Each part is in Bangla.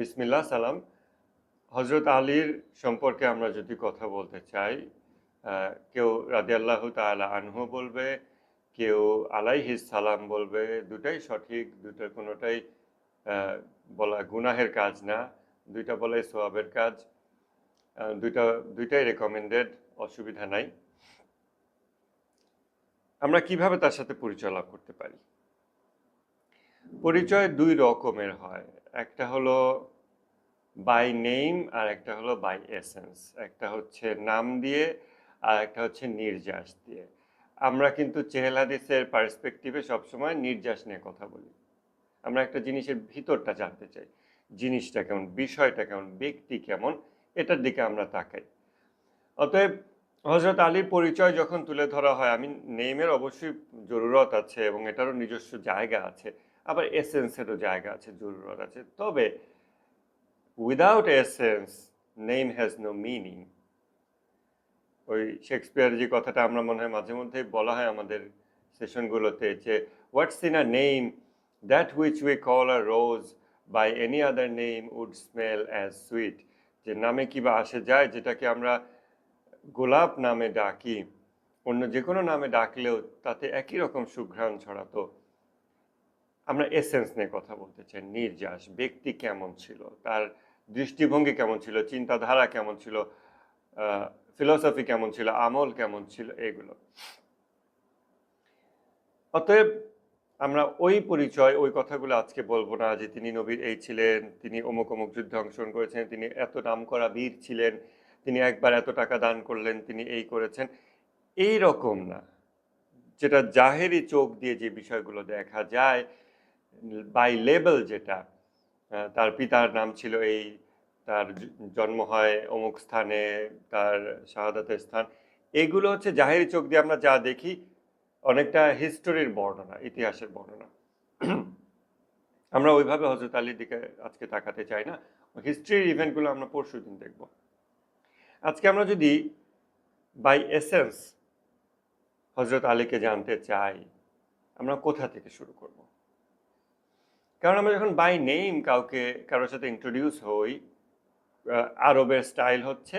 বিসমিল্লাহ সালাম। হজরত আলীর সম্পর্কে আমরা যদি কথা বলতে চাই, কেউ রাদিয়াল্লাহু তাআলা আনহু বলবে, কেউ আলাইহিস সালাম বলবে। দুটাই সঠিক, দুটার কোনোটাই বলা গুনাহের কাজ না, দুইটা বলাই সওয়াবের কাজ। দুইটাই রেকমেন্ডেড, অসুবিধা নাই। আমরা কিভাবে তার সাথে পরিচয় লাভ করতে পারি? পরিচয় দুই রকমের হয়, একটা হলো বাই নেম আর একটা হলো বাই এসেন্স। একটা হচ্ছে নাম দিয়ে আর একটা হচ্ছে নির্যাস দিয়ে। আমরা কিন্তু চেহেল হাদিসের পার্সপেক্টিভে সবসময় নির্যাস নিয়ে কথা বলি। আমরা একটা জিনিসের ভিতরটা জানতে চাই, জিনিসটা কেমন, বিষয়টা কেমন, ব্যক্তি কেমন, এটার দিকে আমরা তাকাই। অতএব হজরত আলীর পরিচয় যখন তুলে ধরা হয়, আমি নেমের অবশ্যই জরুরত আছে এবং এটারও নিজস্ব জায়গা আছে, আবার এসেন্সেরও জায়গা আছে, জরুরত আছে। তবে without essence name has no meaning। ওই শেক্সপিয়ার যে কথাটা আমরা মনে হয় মাঝে মধ্যে বলা হয় আমাদের সেশনগুলোতে, যে what's in a name that which we call a rose by any other name would smell as sweet. যে নামে কি বা আসে যায়, যেটাকে আমরা গোলাপ নামে ডাকি, অন্য যে কোনো নামে ডাকলেও তাতে একই রকম সুঘ্রাণ ছড়াতো। আমরা এসেন্স নিয়ে কথা বলতে চাই, নির্যাস, ব্যক্তি কেমন ছিল, তার দৃষ্টিভঙ্গি কেমন ছিল, চিন্তাধারা কেমন ছিল, ফিলোসফি কেমন ছিল, আমল কেমন ছিল, এগুলো। অতএব আমরা ওই পরিচয়, ওই কথাগুলো আজকে বলবো না যে তিনি নবীর এই ছিলেন, তিনি অমুক অমুক যুদ্ধে অংশগ্রহণ করেছেন, তিনি এত নামকরা বীর ছিলেন, তিনি একবার এত টাকা দান করলেন, তিনি এই করেছেন, এই রকম না। যেটা জাহেরি চোখ দিয়ে যে বিষয়গুলো দেখা যায়, বাই লেবেল, যেটা তার পিতার নাম ছিল এই, তার জন্ম হয় অমুক স্থানে, তার শাহাদাতের স্থান, এগুলো হচ্ছে জাহেরি চোখ দিয়ে আমরা যা দেখি, অনেকটা হিস্টোরির বর্ণনা, ইতিহাসের বর্ণনা। আমরা ওইভাবে হজরত আলীর দিকে আজকে তাকাতে চাই না। হিস্ট্রির ইভেন্টগুলো আমরা পরশু দিন দেখব। আজকে আমরা যদি বাই এসেন্স হজরত আলীকে জানতে চাই, আমরা কোথা থেকে শুরু করব? কারণ আমরা যখন বাই নেম কারোর সাথে ইন্ট্রোডিউস হই, আরবের স্টাইল হচ্ছে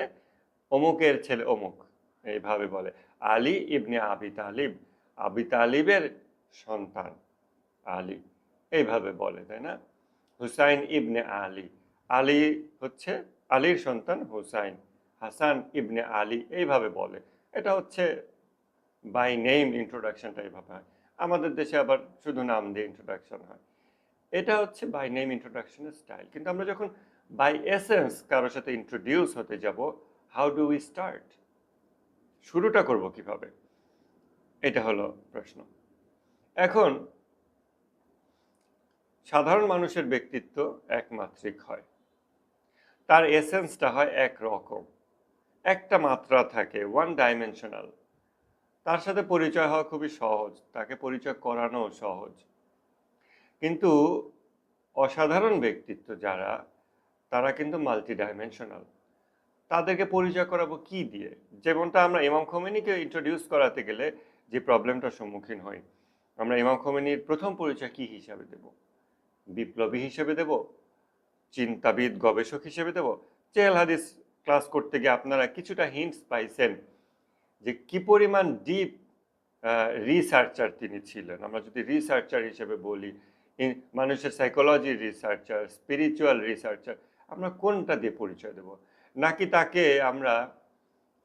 অমুকের ছেলে অমুক, এইভাবে বলে। আলী ইবনে আবি তালিব, আবি তালিবের সন্তান আলী, এইভাবে বলে, তাই না? হুসাইন ইবনে আলী, আলী হচ্ছে আলীর সন্তান হুসাইন, হাসান ইবনে আলী, এইভাবে বলে। এটা হচ্ছে বাই নেম ইন্ট্রোডাকশনটা এইভাবে হয়। আমাদের দেশে আবার শুধু নাম দিয়ে ইন্ট্রোডাকশন হয়। এটা হচ্ছে বাই নেম ইন্ট্রোডাকশনের স্টাইল। কিন্তু আমরা যখন বাই এসেন্স কারোর সাথে ইন্ট্রোডিউস হতে যাব, হাউ ডু উই স্টার্ট? শুরুটা করব কিভাবে? এটা হলো প্রশ্ন। এখন সাধারণ মানুষের ব্যক্তিত্ব একমাত্রিক হয়, তার এসেন্সটা হয় একরকম, একটা মাত্রা থাকে, ওয়ান ডাইমেনশনাল। তার সাথে পরিচয় হওয়া খুবই সহজ, তাকে পরিচয় করানো সহজ। কিন্তু অসাধারণ ব্যক্তিত্ব যারা, তারা কিন্তু মাল্টি ডাইমেনশনাল। তাদেরকে পরিচয় করাবো কি দিয়ে? যেমনটা আমরা ইমাম খোমেনিকে ইন্ট্রোডিউস করাতে গেলে যে প্রবলেমটার সম্মুখীন হই, আমরা ইমাম খোমেনির প্রথম পরিচয় কি হিসাবে দেব? বিপ্লবী হিসেবে দেব, চিন্তাবিদ গবেষক হিসেবে দেব? চেহেল হাদিস ক্লাস করতে গিয়ে আপনারা কিছুটা হিন্টস পাইছেন যে কি পরিমাণ ডিপ রিসার্চার তিনি ছিলেন। আমরা যদি রিসার্চার হিসেবে বলি, মানুষের সাইকোলজির রিসার্চার, স্পিরিচুয়াল রিসার্চার, আমরা কোনটা দিয়ে পরিচয় দেব? নাকি তাকে আমরা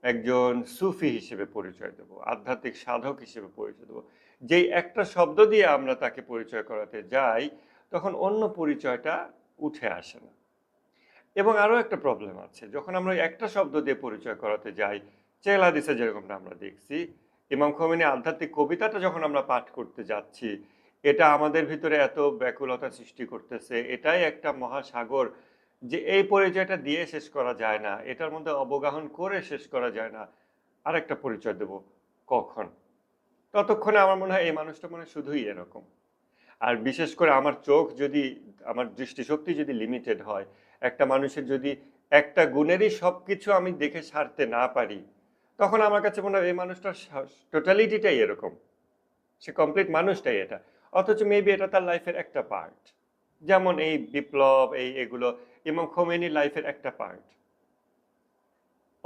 একজন সুফি হিসেবে পরিচয় দেব, আধ্যাত্মিক সাধক হিসেবে পরিচয় দেব? যেই একটা শব্দ দিয়ে আমরা তাকে পরিচয় করাতে যাই, তখন অন্য পরিচয়টা উঠে আসে না। এবং আরও একটা প্রবলেম আছে, যখন আমরা একটা শব্দ দিয়ে পরিচয় করাতে যাই, চেহেল হাদিসে যেরকমটা আমরা দেখছি, ইমাম খোমেনি আধ্যাত্মিক কবিতাটা যখন আমরা পাঠ করতে যাচ্ছি, এটা আমাদের ভিতরে এত ব্যাকুলতা সৃষ্টি করতেছে, এটাই একটা মহাসাগর, যে এই পরিচয়টা দিয়ে শেষ করা যায় না, এটার মধ্যে অবগাহন করে শেষ করা যায় না। আরেকটা পরিচয় দেব কখন? ততক্ষণে আমার মনে হয় এই মানুষটা মনে হয় শুধুই এরকম। আর বিশেষ করে আমার চোখ যদি, আমার দৃষ্টিশক্তি যদি লিমিটেড হয়, একটা মানুষের যদি একটা গুণেরই সব কিছু আমি দেখে সারতে না পারি, তখন আমার কাছে মনে হয় এই মানুষটার টোটালিটিটাই এরকম, সে কমপ্লিট মানুষটাই এটা। অথচ মেবি এটা তার লাইফের একটা পার্ট। যেমন এই বিপ্লব, এগুলো ইমাম খোমেনির লাইফের একটা পার্ট,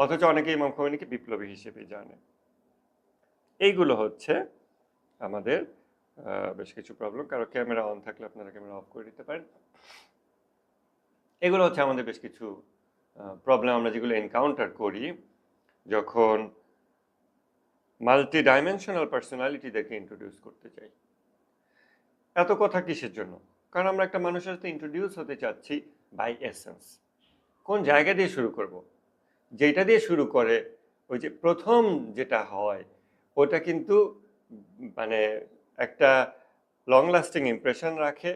অথচ অনেকে ইমাম খোমেনিকে বিপ্লবী হিসেবে জানে। এইগুলো হচ্ছে আমাদের বেশ কিছু প্রবলেম। কারো ক্যামেরা অন থাকলে আপনারা ক্যামেরা অফ করে দিতে পারেন। এগুলো হচ্ছে আমাদের বেশ কিছু প্রবলেম, আমরা যেগুলো এনকাউন্টার করি যখন মাল্টি ডাইমেনশনাল পার্সোনালিটিদেরকে ইন্ট্রোডিউস করতে চাই। এত কথা কিসের জন্য? কারণ আমরা একটা মানুষের সাথে ইন্ট্রোডিউস হতে চাচ্ছি বাই এসেন্স। কোন জায়গা দিয়ে শুরু করব? যেটা দিয়ে শুরু করে ওই যে প্রথম যেটা হয় ওটা কিন্তু মানে একটা লং লাস্টিং ইমপ্রেশন রাখে,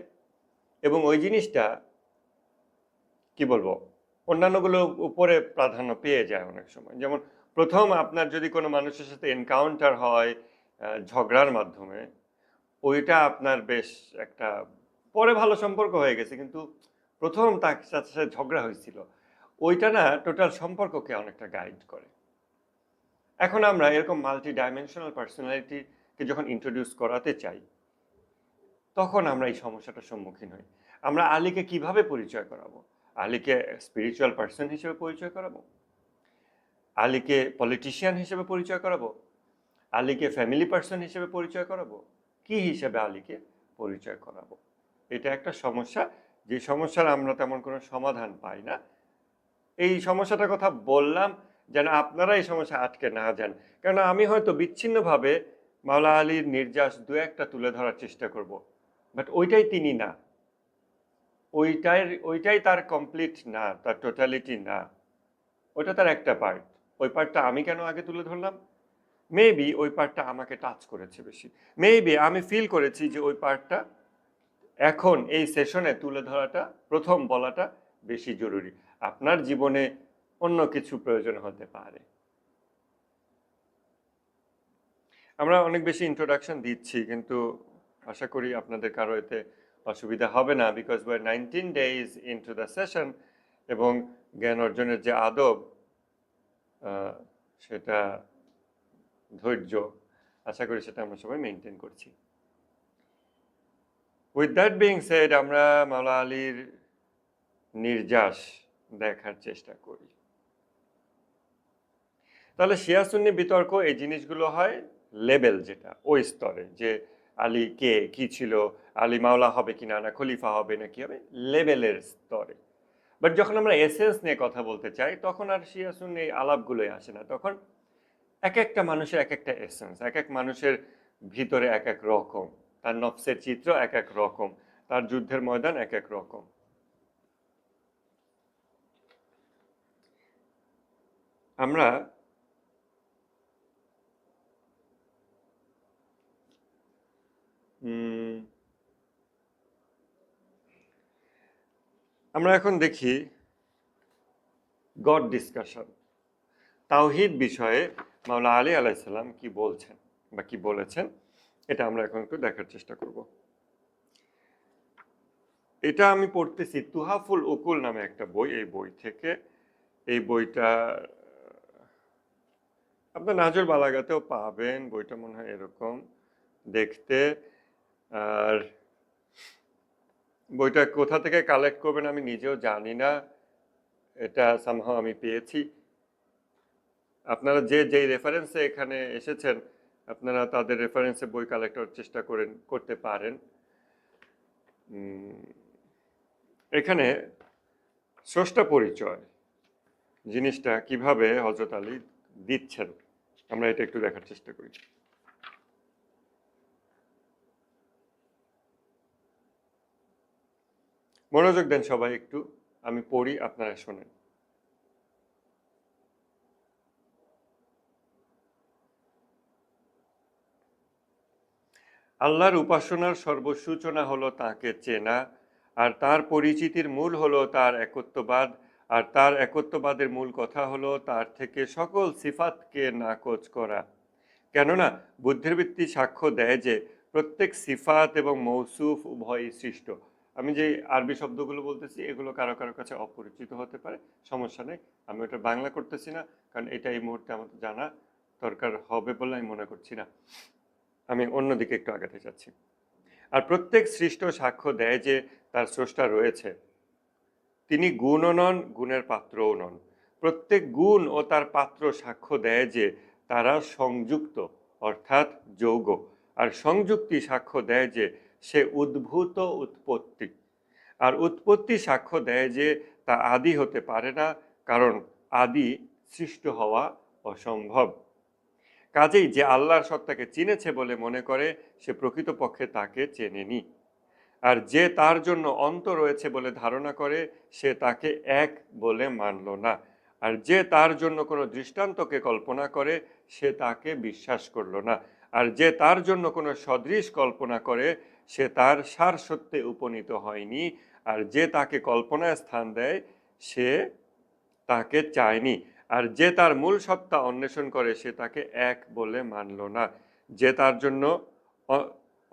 এবং ওই জিনিসটা কি বলবো অন্যান্যগুলো উপরে প্রাধান্য পেয়ে যায় অনেক সময়। যেমন প্রথম আপনার যদি কোনো মানুষের সাথে এনকাউন্টার হয় ঝগড়ার মাধ্যমে, ওইটা আপনার বেশ একটা, পরে ভালো সম্পর্ক হয়ে গেছে কিন্তু প্রথম তার সাথে ঝগড়া হয়েছিল, ওইটা না টোটাল সম্পর্ককে অনেকটা গাইড করে। এখন আমরা এরকম মাল্টি ডাইমেনশনাল পার্সোনালিটিকে যখন ইন্ট্রোডিউস করাতে চাই, তখন আমরা এই সমস্যাটার সম্মুখীন হই। আমরা আলীকে কিভাবে পরিচয় করাবো? আলীকে স্পিরিচুয়াল পার্সন হিসেবে পরিচয় করাবো? আলীকে পলিটিশিয়ান হিসেবে পরিচয় করাবো? আলীকে ফ্যামিলি পার্সন হিসেবে পরিচয় করাবো? কি হিসেবে আলীকে পরিচয় করাবো? এটা একটা সমস্যা, যে সমস্যার আমরা তেমন কোনো সমাধান পাই না। এই সমস্যাটার কথা বললাম যেন আপনারা এই সমস্যা আটকে না যান, কারণ আমি হয়তো বিচ্ছিন্নভাবে মাওলা আলীর নির্যাস দু একটা তুলে ধরার চেষ্টা করব, বাট ওইটাই তিনি না, ওইটাই তার কমপ্লিট না, তার টোটালিটি না, ওইটা তার একটা পার্ট। ওই পার্টটা আমি কেন আগে তুলে ধরলাম? মেবি ওই পার্টটা আমাকে টাচ করেছে বেশি, মেবি আমি ফিল করেছি যে ওই পার্টটা এখন এই সেশনে তুলে ধরাটা, প্রথম বলাটা বেশি জরুরি। আপনার জীবনে অন্য কিছু প্রয়োজন হতে পারে। আমরা অনেক বেশি ইন্ট্রোডাকশন দিচ্ছি, কিন্তু আশা করি আপনাদের কারো এতে অসুবিধা হবে না, because we are 19 days into the session, এবং জ্ঞান অর্জনের যে আদব, সেটা ধৈর্য, আশা করি সেটা আমরা সবাই মেনটেন করছি। উইথ দ্যাট বিং সেড, আমরা মাওলা আলীর নির্যাস দেখার চেষ্টা করি। তাহলে শিয়া সুন্নি বিতর্ক এই জিনিসগুলো হয় লেভেল, যেটা ওই স্তরে, যে আলী কে, কি ছিল, আলী মাওলা হবে কিনা, না খলিফা হবে না কি হবে, লেভেলের স্তরে। বাট যখন আমরা এসেন্স নিয়ে কথা বলতে চাই, তখন আর শিয়া সুন্নি এই আলাপগুলোই আসে না। তখন এক একটা মানুষের এক একটা এসেন্স, এক এক মানুষের ভিতরে এক এক রকম, তার নফসের চিত্র এক এক রকম, তার যুদ্ধের ময়দান এক এক রকম। আমরা আমরা এখন দেখি গড ডিসকাশন, তাওহীদ বিষয়ে মাওলা আলী আলাইসাল্লাম কি বলছেন বা কি বলেছেন, এটা আমরা এখন একটু দেখার চেষ্টা করব। এটা আমি পড়তেছি তুহাফুল উকুল নামে একটা বই, এই বই থেকে। এই বইটা আপনার নাজর বালাগাতেও পাবেন, বইটা মনে হয় এরকম দেখতে। আর বইটা কোথা থেকে কালেক্ট করবেন আমি নিজেও জানি না, এটা সামহাও আমি পেয়েছি। আপনারা যে যেই রেফারেন্সে এখানে এসেছেন, আপনারা তাদের রেফারেন্সে বই কালেক্ট করার চেষ্টা করতে পারেন। এখানে স্রষ্টা পরিচয় জিনিসটা কিভাবে হযরত আলী দিচ্ছেন, আমরা এটা একটু দেখার চেষ্টা করি। মনোযোগ দেন সবাই একটু, আমি পড়ি, আপনারা শোনেন। আল্লাহর উপাসনার সর্বসূচনা হলো তাকে চেনা, আর তার পরিচিতির মূল হলো তার একত্ববাদ, আর তার একত্ববাদের মূল কথা হলো তার থেকে সকল সিফাতকে নাকচ করা। কেননা বুদ্ধির ভিত্তি সাক্ষ্য দেয় যে প্রত্যেক সিফাত এবং মৌসুফ উভয়ই সৃষ্ট। আমি যে আরবি শব্দগুলো বলতেছি এগুলো কারো কারো কাছে অপরিচিত হতে পারে, সমস্যা নেই, আমি ওটা বাংলা করতেছি না, কারণ এটা এই মুহূর্তে আমাদের জানা দরকার হবে বলে আমি মনে করছি না, আমি অন্যদিকে একটু আগাতে চাচ্ছি। আর প্রত্যেক সৃষ্ট সাক্ষ্য দেয় যে তার স্রষ্টা রয়েছে। তিনি গুণও নন, গুণের পাত্রও নন। প্রত্যেক গুণ ও তার পাত্র সাক্ষ্য দেয় যে তারা সংযুক্ত, অর্থাৎ যৌগ। আর সংযুক্তি সাক্ষ্য দেয় যে সে উদ্ভূত উৎপত্তি। আর উৎপত্তি সাক্ষ্য দেয় যে তা আদি হতে পারে না, কারণ আদি সৃষ্ট হওয়া অসম্ভব। কাজেই যে আল্লাহর সত্তাকে চিনেছে বলে মনে করে, সে প্রকৃতপক্ষে তাকে চেনেনি। আর যে তার জন্য অন্ত রয়েছে বলে ধারণা করে, সে তাকে এক বলে মানল না। আর যে তার জন্য কোনো দৃষ্টান্তকে কল্পনা করে, সে তাকে বিশ্বাস করল না। আর যে তার জন্য কোনো সদৃশ কল্পনা করে, সে তার সার সত্যে উপনীত হয়নি। আর যে তাকে কল্পনায় স্থান দেয়, সে তাকে চায়নি। আর যে তার মূল সত্তা অন্বেষণ করে, সে তাকে এক বলে মানল না। যে তার জন্য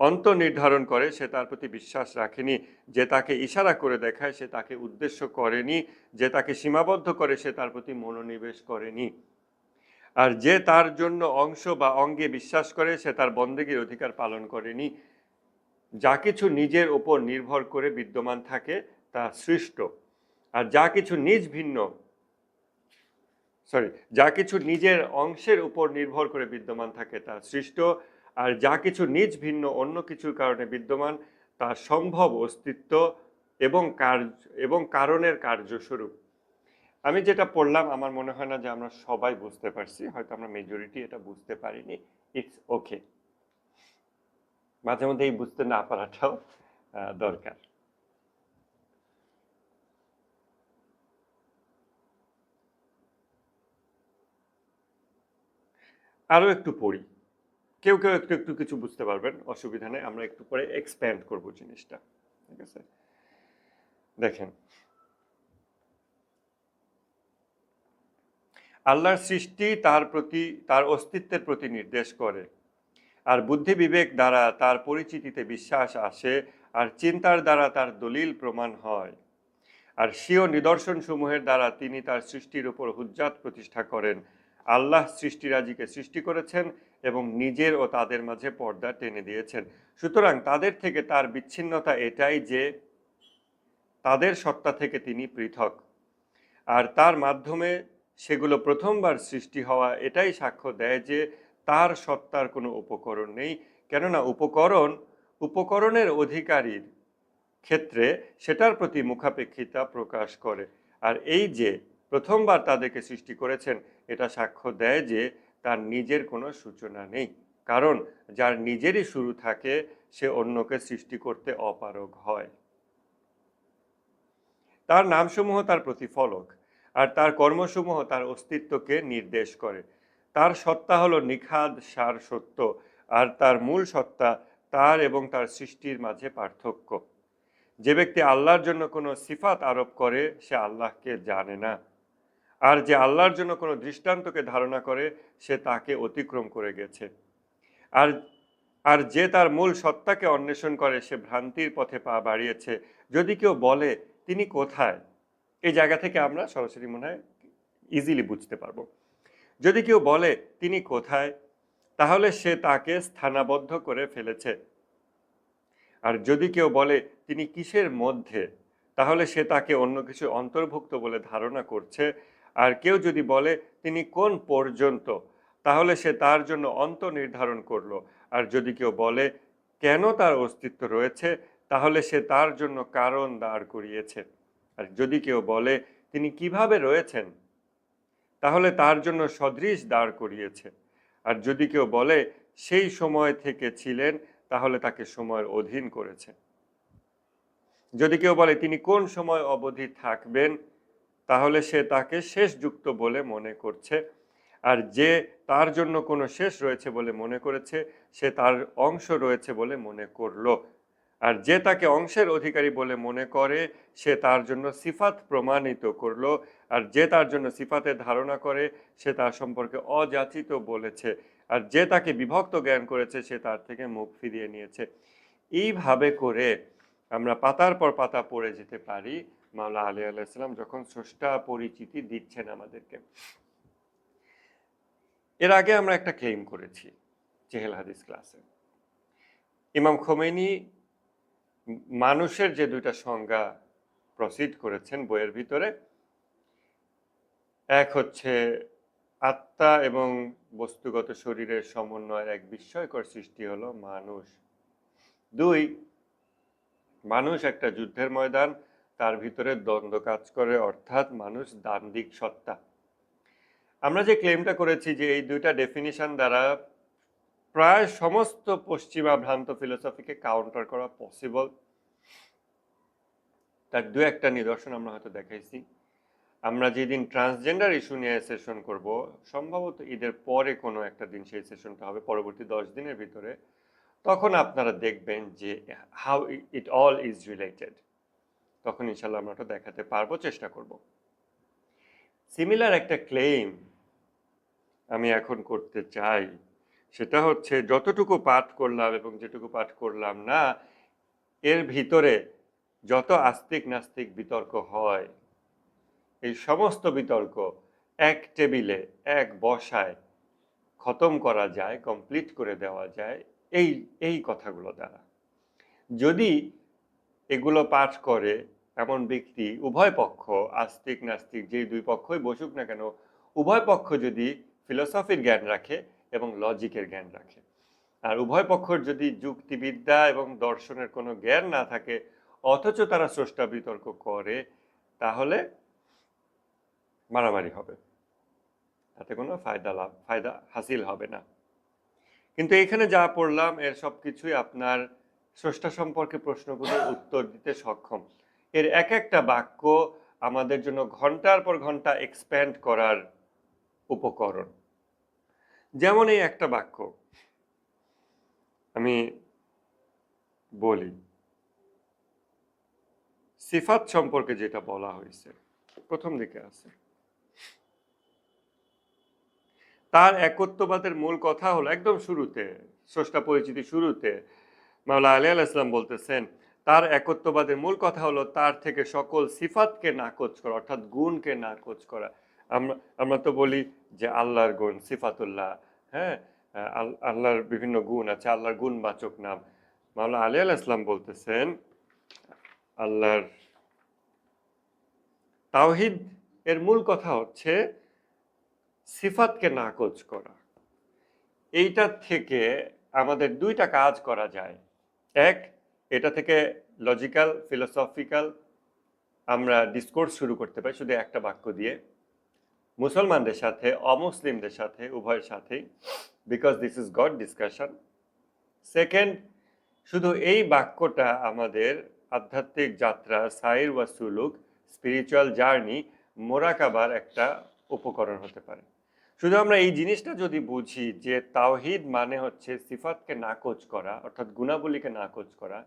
অন্ত নির্ধারণ করে, সে তার প্রতি বিশ্বাস রাখেনি। যে তাকে ইশারা করে দেখায়, সে তাকে উদ্দেশ্য করেনি। যে তাকে সীমাবদ্ধ করে, সে তার প্রতি মনোনিবেশ করেনি। আর যে তার জন্য অংশ বা অঙ্গে বিশ্বাস করে, সে তার বন্দেগীর অধিকার পালন করেনি। যা কিছু নিজের ওপর নির্ভর করে বিদ্যমান থাকে, তা সৃষ্ট। আর যা কিছু যা কিছু নিজের অংশের উপর নির্ভর করে বিদ্যমান থাকে, তা সৃষ্ট। আর যা কিছু নিজ ভিন্ন অন্য কিছুর কারণে বিদ্যমান, তা সম্ভব অস্তিত্ব এবং কারণের কার্যস্বরূপ। আমি যেটা পড়লাম, আমার মনে হয় না যে আমরা সবাই বুঝতে পারছি, হয়তো আমরা মেজরিটি এটা বুঝতে পারিনি। ইটস ওকে, মাঝে মধ্যে এই বুঝতে না পারাটাও দরকার। আরো একটু পড়ি, কেউ কেউ একটু একটু কিছু বুঝতে পারবেন, অসুবিধা নেই। আমরা একটু পরে এক্সপ্যান্ড করব জিনিসটা, ঠিক আছে? দেখেন, আল্লাহর সৃষ্টি তার অস্তিত্বের প্রতি নির্দেশ করে। আর বুদ্ধি বিবেক দ্বারা তার পরিচিতিতে বিশ্বাস আসে। আর চিন্তার দ্বারা তার দলিল প্রমাণ হয়। আর স্বীয় নিদর্শন সমূহের দ্বারা তিনি তার সৃষ্টির উপর হুজ্জাত প্রতিষ্ঠা করেন। আল্লাহ সৃষ্টিরাজিকে সৃষ্টি করেছেন এবং নিজের ও তাদের মাঝে পর্দা টেনে দিয়েছেন। সুতরাং তাদের থেকে তার বিচ্ছিন্নতা এটাই যে তাদের সত্তা থেকে তিনি পৃথক। আর তার মাধ্যমে সেগুলো প্রথমবার সৃষ্টি হওয়া এটাই সাক্ষ্য দেয় যে তার সত্তার কোনো উপকরণ নেই। কেননা উপকরণের অধিকারীর ক্ষেত্রে সেটার প্রতি মুখাপেক্ষিতা প্রকাশ করে। আর এই যে প্রথমবার তাদেরকে সৃষ্টি করেছেন, এটা সাক্ষ্য দেয় যে তার নিজের কোনো সূচনা নেই। কারণ যার নিজেরই শুরু থাকে, সে অন্যকে সৃষ্টি করতে অপারগ হয়। তার নামসমূহ তার প্রতিফলক, আর তার কর্মসমূহ তার অস্তিত্বকে নির্দেশ করে। তার সত্তা হলো নিখাদ সার সত্য, আর তার মূল সত্তা তার এবং তার সৃষ্টির মাঝে পার্থক্য। যে ব্যক্তি আল্লাহর জন্য কোনো সিফাত আরোপ করে, সে আল্লাহকে জানে না। আর যে আল্লাহর জন্য কোনো দৃষ্টান্তকে ধারণা করে, সে তাকে অতিক্রম করে গেছে। আর আর যে তার মূল সত্তাকে অন্বেষণ করে, সে ভ্রান্তির পথে পা বাড়িয়েছে। যদি কেউ বলে তিনি কোথায়, এই জায়গা থেকে আমরা সরাসরি মনে হয় ইজিলি বুঝতে পারবো। যদি কেউ বলে তিনি কোথায়, তাহলে সে তাকে স্থানাবদ্ধ করে ফেলেছে। আর যদি কেউ বলে তিনি কিসের মধ্যে, তাহলে সে তাকে অন্য কিছু অন্তর্ভুক্ত বলে ধারণা করছে। আর কেউ যদি বলে তিনি কোন পর্যন্ত, তাহলে সে তার জন্য অন্ত নির্ধারণ করলো। আর যদি কেউ বলে কেন তার অস্তিত্ব রয়েছে, তাহলে সে তার জন্য কারণ দাঁড় করিয়েছে। আর যদি কেউ বলে তিনি কিভাবে রয়েছেন, তাহলে তার জন্য সদৃশ দাঁড় করিয়েছে। আর যদি কেউ বলে সেই সময় থেকে ছিলেন, তাহলে তাকে সময়ের অধীন করেছে। যদি কেউ বলে তিনি কোন সময় অবধি থাকবেন, তাহলে সে তাকে শেষযুক্ত বলে মনে করছে। আর যে তার জন্য কোনো শেষ রয়েছে বলে মনে করেছে, সে তার অংশ রয়েছে বলে মনে করলো। আর যে তাকে অংশের অধিকারী বলে মনে করে, সে তার জন্য সিফাত প্রমাণিত করলো। আর যে তার জন্য সিফাতের ধারণা করে, সে তার সম্পর্কে অযাচিত বলেছে। আর যে তাকে বিভক্ত জ্ঞান করেছে, সে তার থেকে মুখ ফিরিয়ে নিয়েছে। এইভাবে করে আমরা পাতার পর পাতা পড়ে যেতে পারি মাওলা আলী আলাইহিস সালাম যখন স্রষ্টা পরিচিতি দিচ্ছেন আমাদেরকে। এর আগে আমরা একটা ক্লেম করেছি চেহেল হাদিস ক্লাসে। ইমাম খোমেনি মানুষের যে দুইটা সংজ্ঞা প্রসিড করেছেন বইয়ের ভিতরে, এক হচ্ছে আত্মা এবং বস্তুগত শরীরের সমন্বয়ের এক বিস্ময়কর সৃষ্টি হলো মানুষ। দুই, মানুষ একটা যুদ্ধের ময়দান, তার ভিতরে দ্বন্দ্ব কাজ করে, অর্থাৎ মানুষ দ্বান্দ্বিক সত্তা। আমরা যে ক্লেমটা করেছি যে এই দুইটা ডেফিনিশন দ্বারা প্রায় সমস্ত পশ্চিমা ভ্রান্ত ফিলোসফিকে কাউন্টার করা পসিবল, তার দু একটা নিদর্শন আমরা হয়তো দেখাইছি। আমরা যেদিন ট্রান্সজেন্ডার ইস্যু নিয়ে সেশন করব, সম্ভবত ঈদের পরে কোনো একটা দিন সেই সেশনটা হবে, পরবর্তী 10 দিনের ভিতরে, তখন আপনারা দেখবেন যে how it all is related. তখন ইনশাল্লাহ আমরা ওটা দেখাতে পারবো, চেষ্টা করব। সিমিলার একটা ক্লেম আমি এখন করতে চাই, সেটা হচ্ছে যতটুকু পাঠ করলাম এবং যেটুকু পাঠ করলাম না, এর ভিতরে যত আস্তিক নাস্তিক বিতর্ক হয়, এই সমস্ত বিতর্ক এক টেবিলে এক বসায় খতম করা যায়, কমপ্লিট করে দেওয়া যায় এই কথাগুলো দ্বারা। যদি এগুলো পাঠ করে এমন ব্যক্তি, উভয় পক্ষ, আস্তিক নাস্তিক যেই দুই পক্ষই বসুক না কেন, উভয় পক্ষ যদি ফিলোসফির জ্ঞান রাখে এবং লজিকের জ্ঞান রাখে, আর উভয় পক্ষর যদি যুক্তিবিদ্যা এবং দর্শনের কোনো জ্ঞান না থাকে, অথচ তারা স্রষ্টা বিতর্ক করে, তাহলে মারামারি হবে, তাতে কোনো ফায়দা হাসিল হবে না। কিন্তু এখানে যা পড়লাম এর সবকিছুই আপনার স্রষ্টা সম্পর্কে প্রশ্নগুলোর উত্তর দিতে সক্ষম। এর এক একটা বাক্য আমাদের জন্য ঘন্টার পর ঘন্টা এক্সপ্যান্ড করার উপকরণ। যেমন এই একটা বাক্য আমি বলি, সিফাত সম্পর্কে যেটা বলা হয়েছে প্রথম দিকে আছে, তার একত্ববাদের মূল কথা হলো, একদম শুরুতে স্রষ্টা পরিচিতি শুরুতে মাওলা আলী আলাইহিস সালাম বলতেছেন, তার একত্ববাদের মূল কথা হলো তার থেকে সকল সিফাতকে নাকচ করা, অর্থাৎ গুণকে নাকচ করা। আমরা তো বলি যে আল্লাহর গুণ সিফাতুল্লাহ, হ্যাঁ, আল্লাহর বিভিন্ন গুণ আছে, আল্লাহর গুণবাচক নাম। মাওলা আলী আলাইহিস সালাম বলতেছেন, আল্লাহর তাওহীদ এর মূল কথা হচ্ছে সিফাতকে নাকচ করা। এইটা থেকে আমাদের দুইটা কাজ করা যায়। এক, এটা থেকে লজিক্যাল ফিলোসফিক্যাল আমরা ডিসকোর্স শুরু করতে পারি শুধু একটা বাক্য দিয়ে, মুসলমানদের সাথে অমুসলিমদের সাথে উভয়ের সাথেই, because this is god discussion. Second, শুধু এই বাক্যটা আমাদের আধ্যাত্মিক যাত্রা, সাইর ওয়া সুলুক, স্পিরিচুয়াল জার্নি, মোরাকাবার একটা উপকরণ হতে পারে। শুধু আমরা এই জিনিসটা যদি বুঝি যে তাওহীদ মানে হচ্ছে সিফাতকে নাকচ করা, অর্থাৎ গুণাবলীকে নাকচ করা,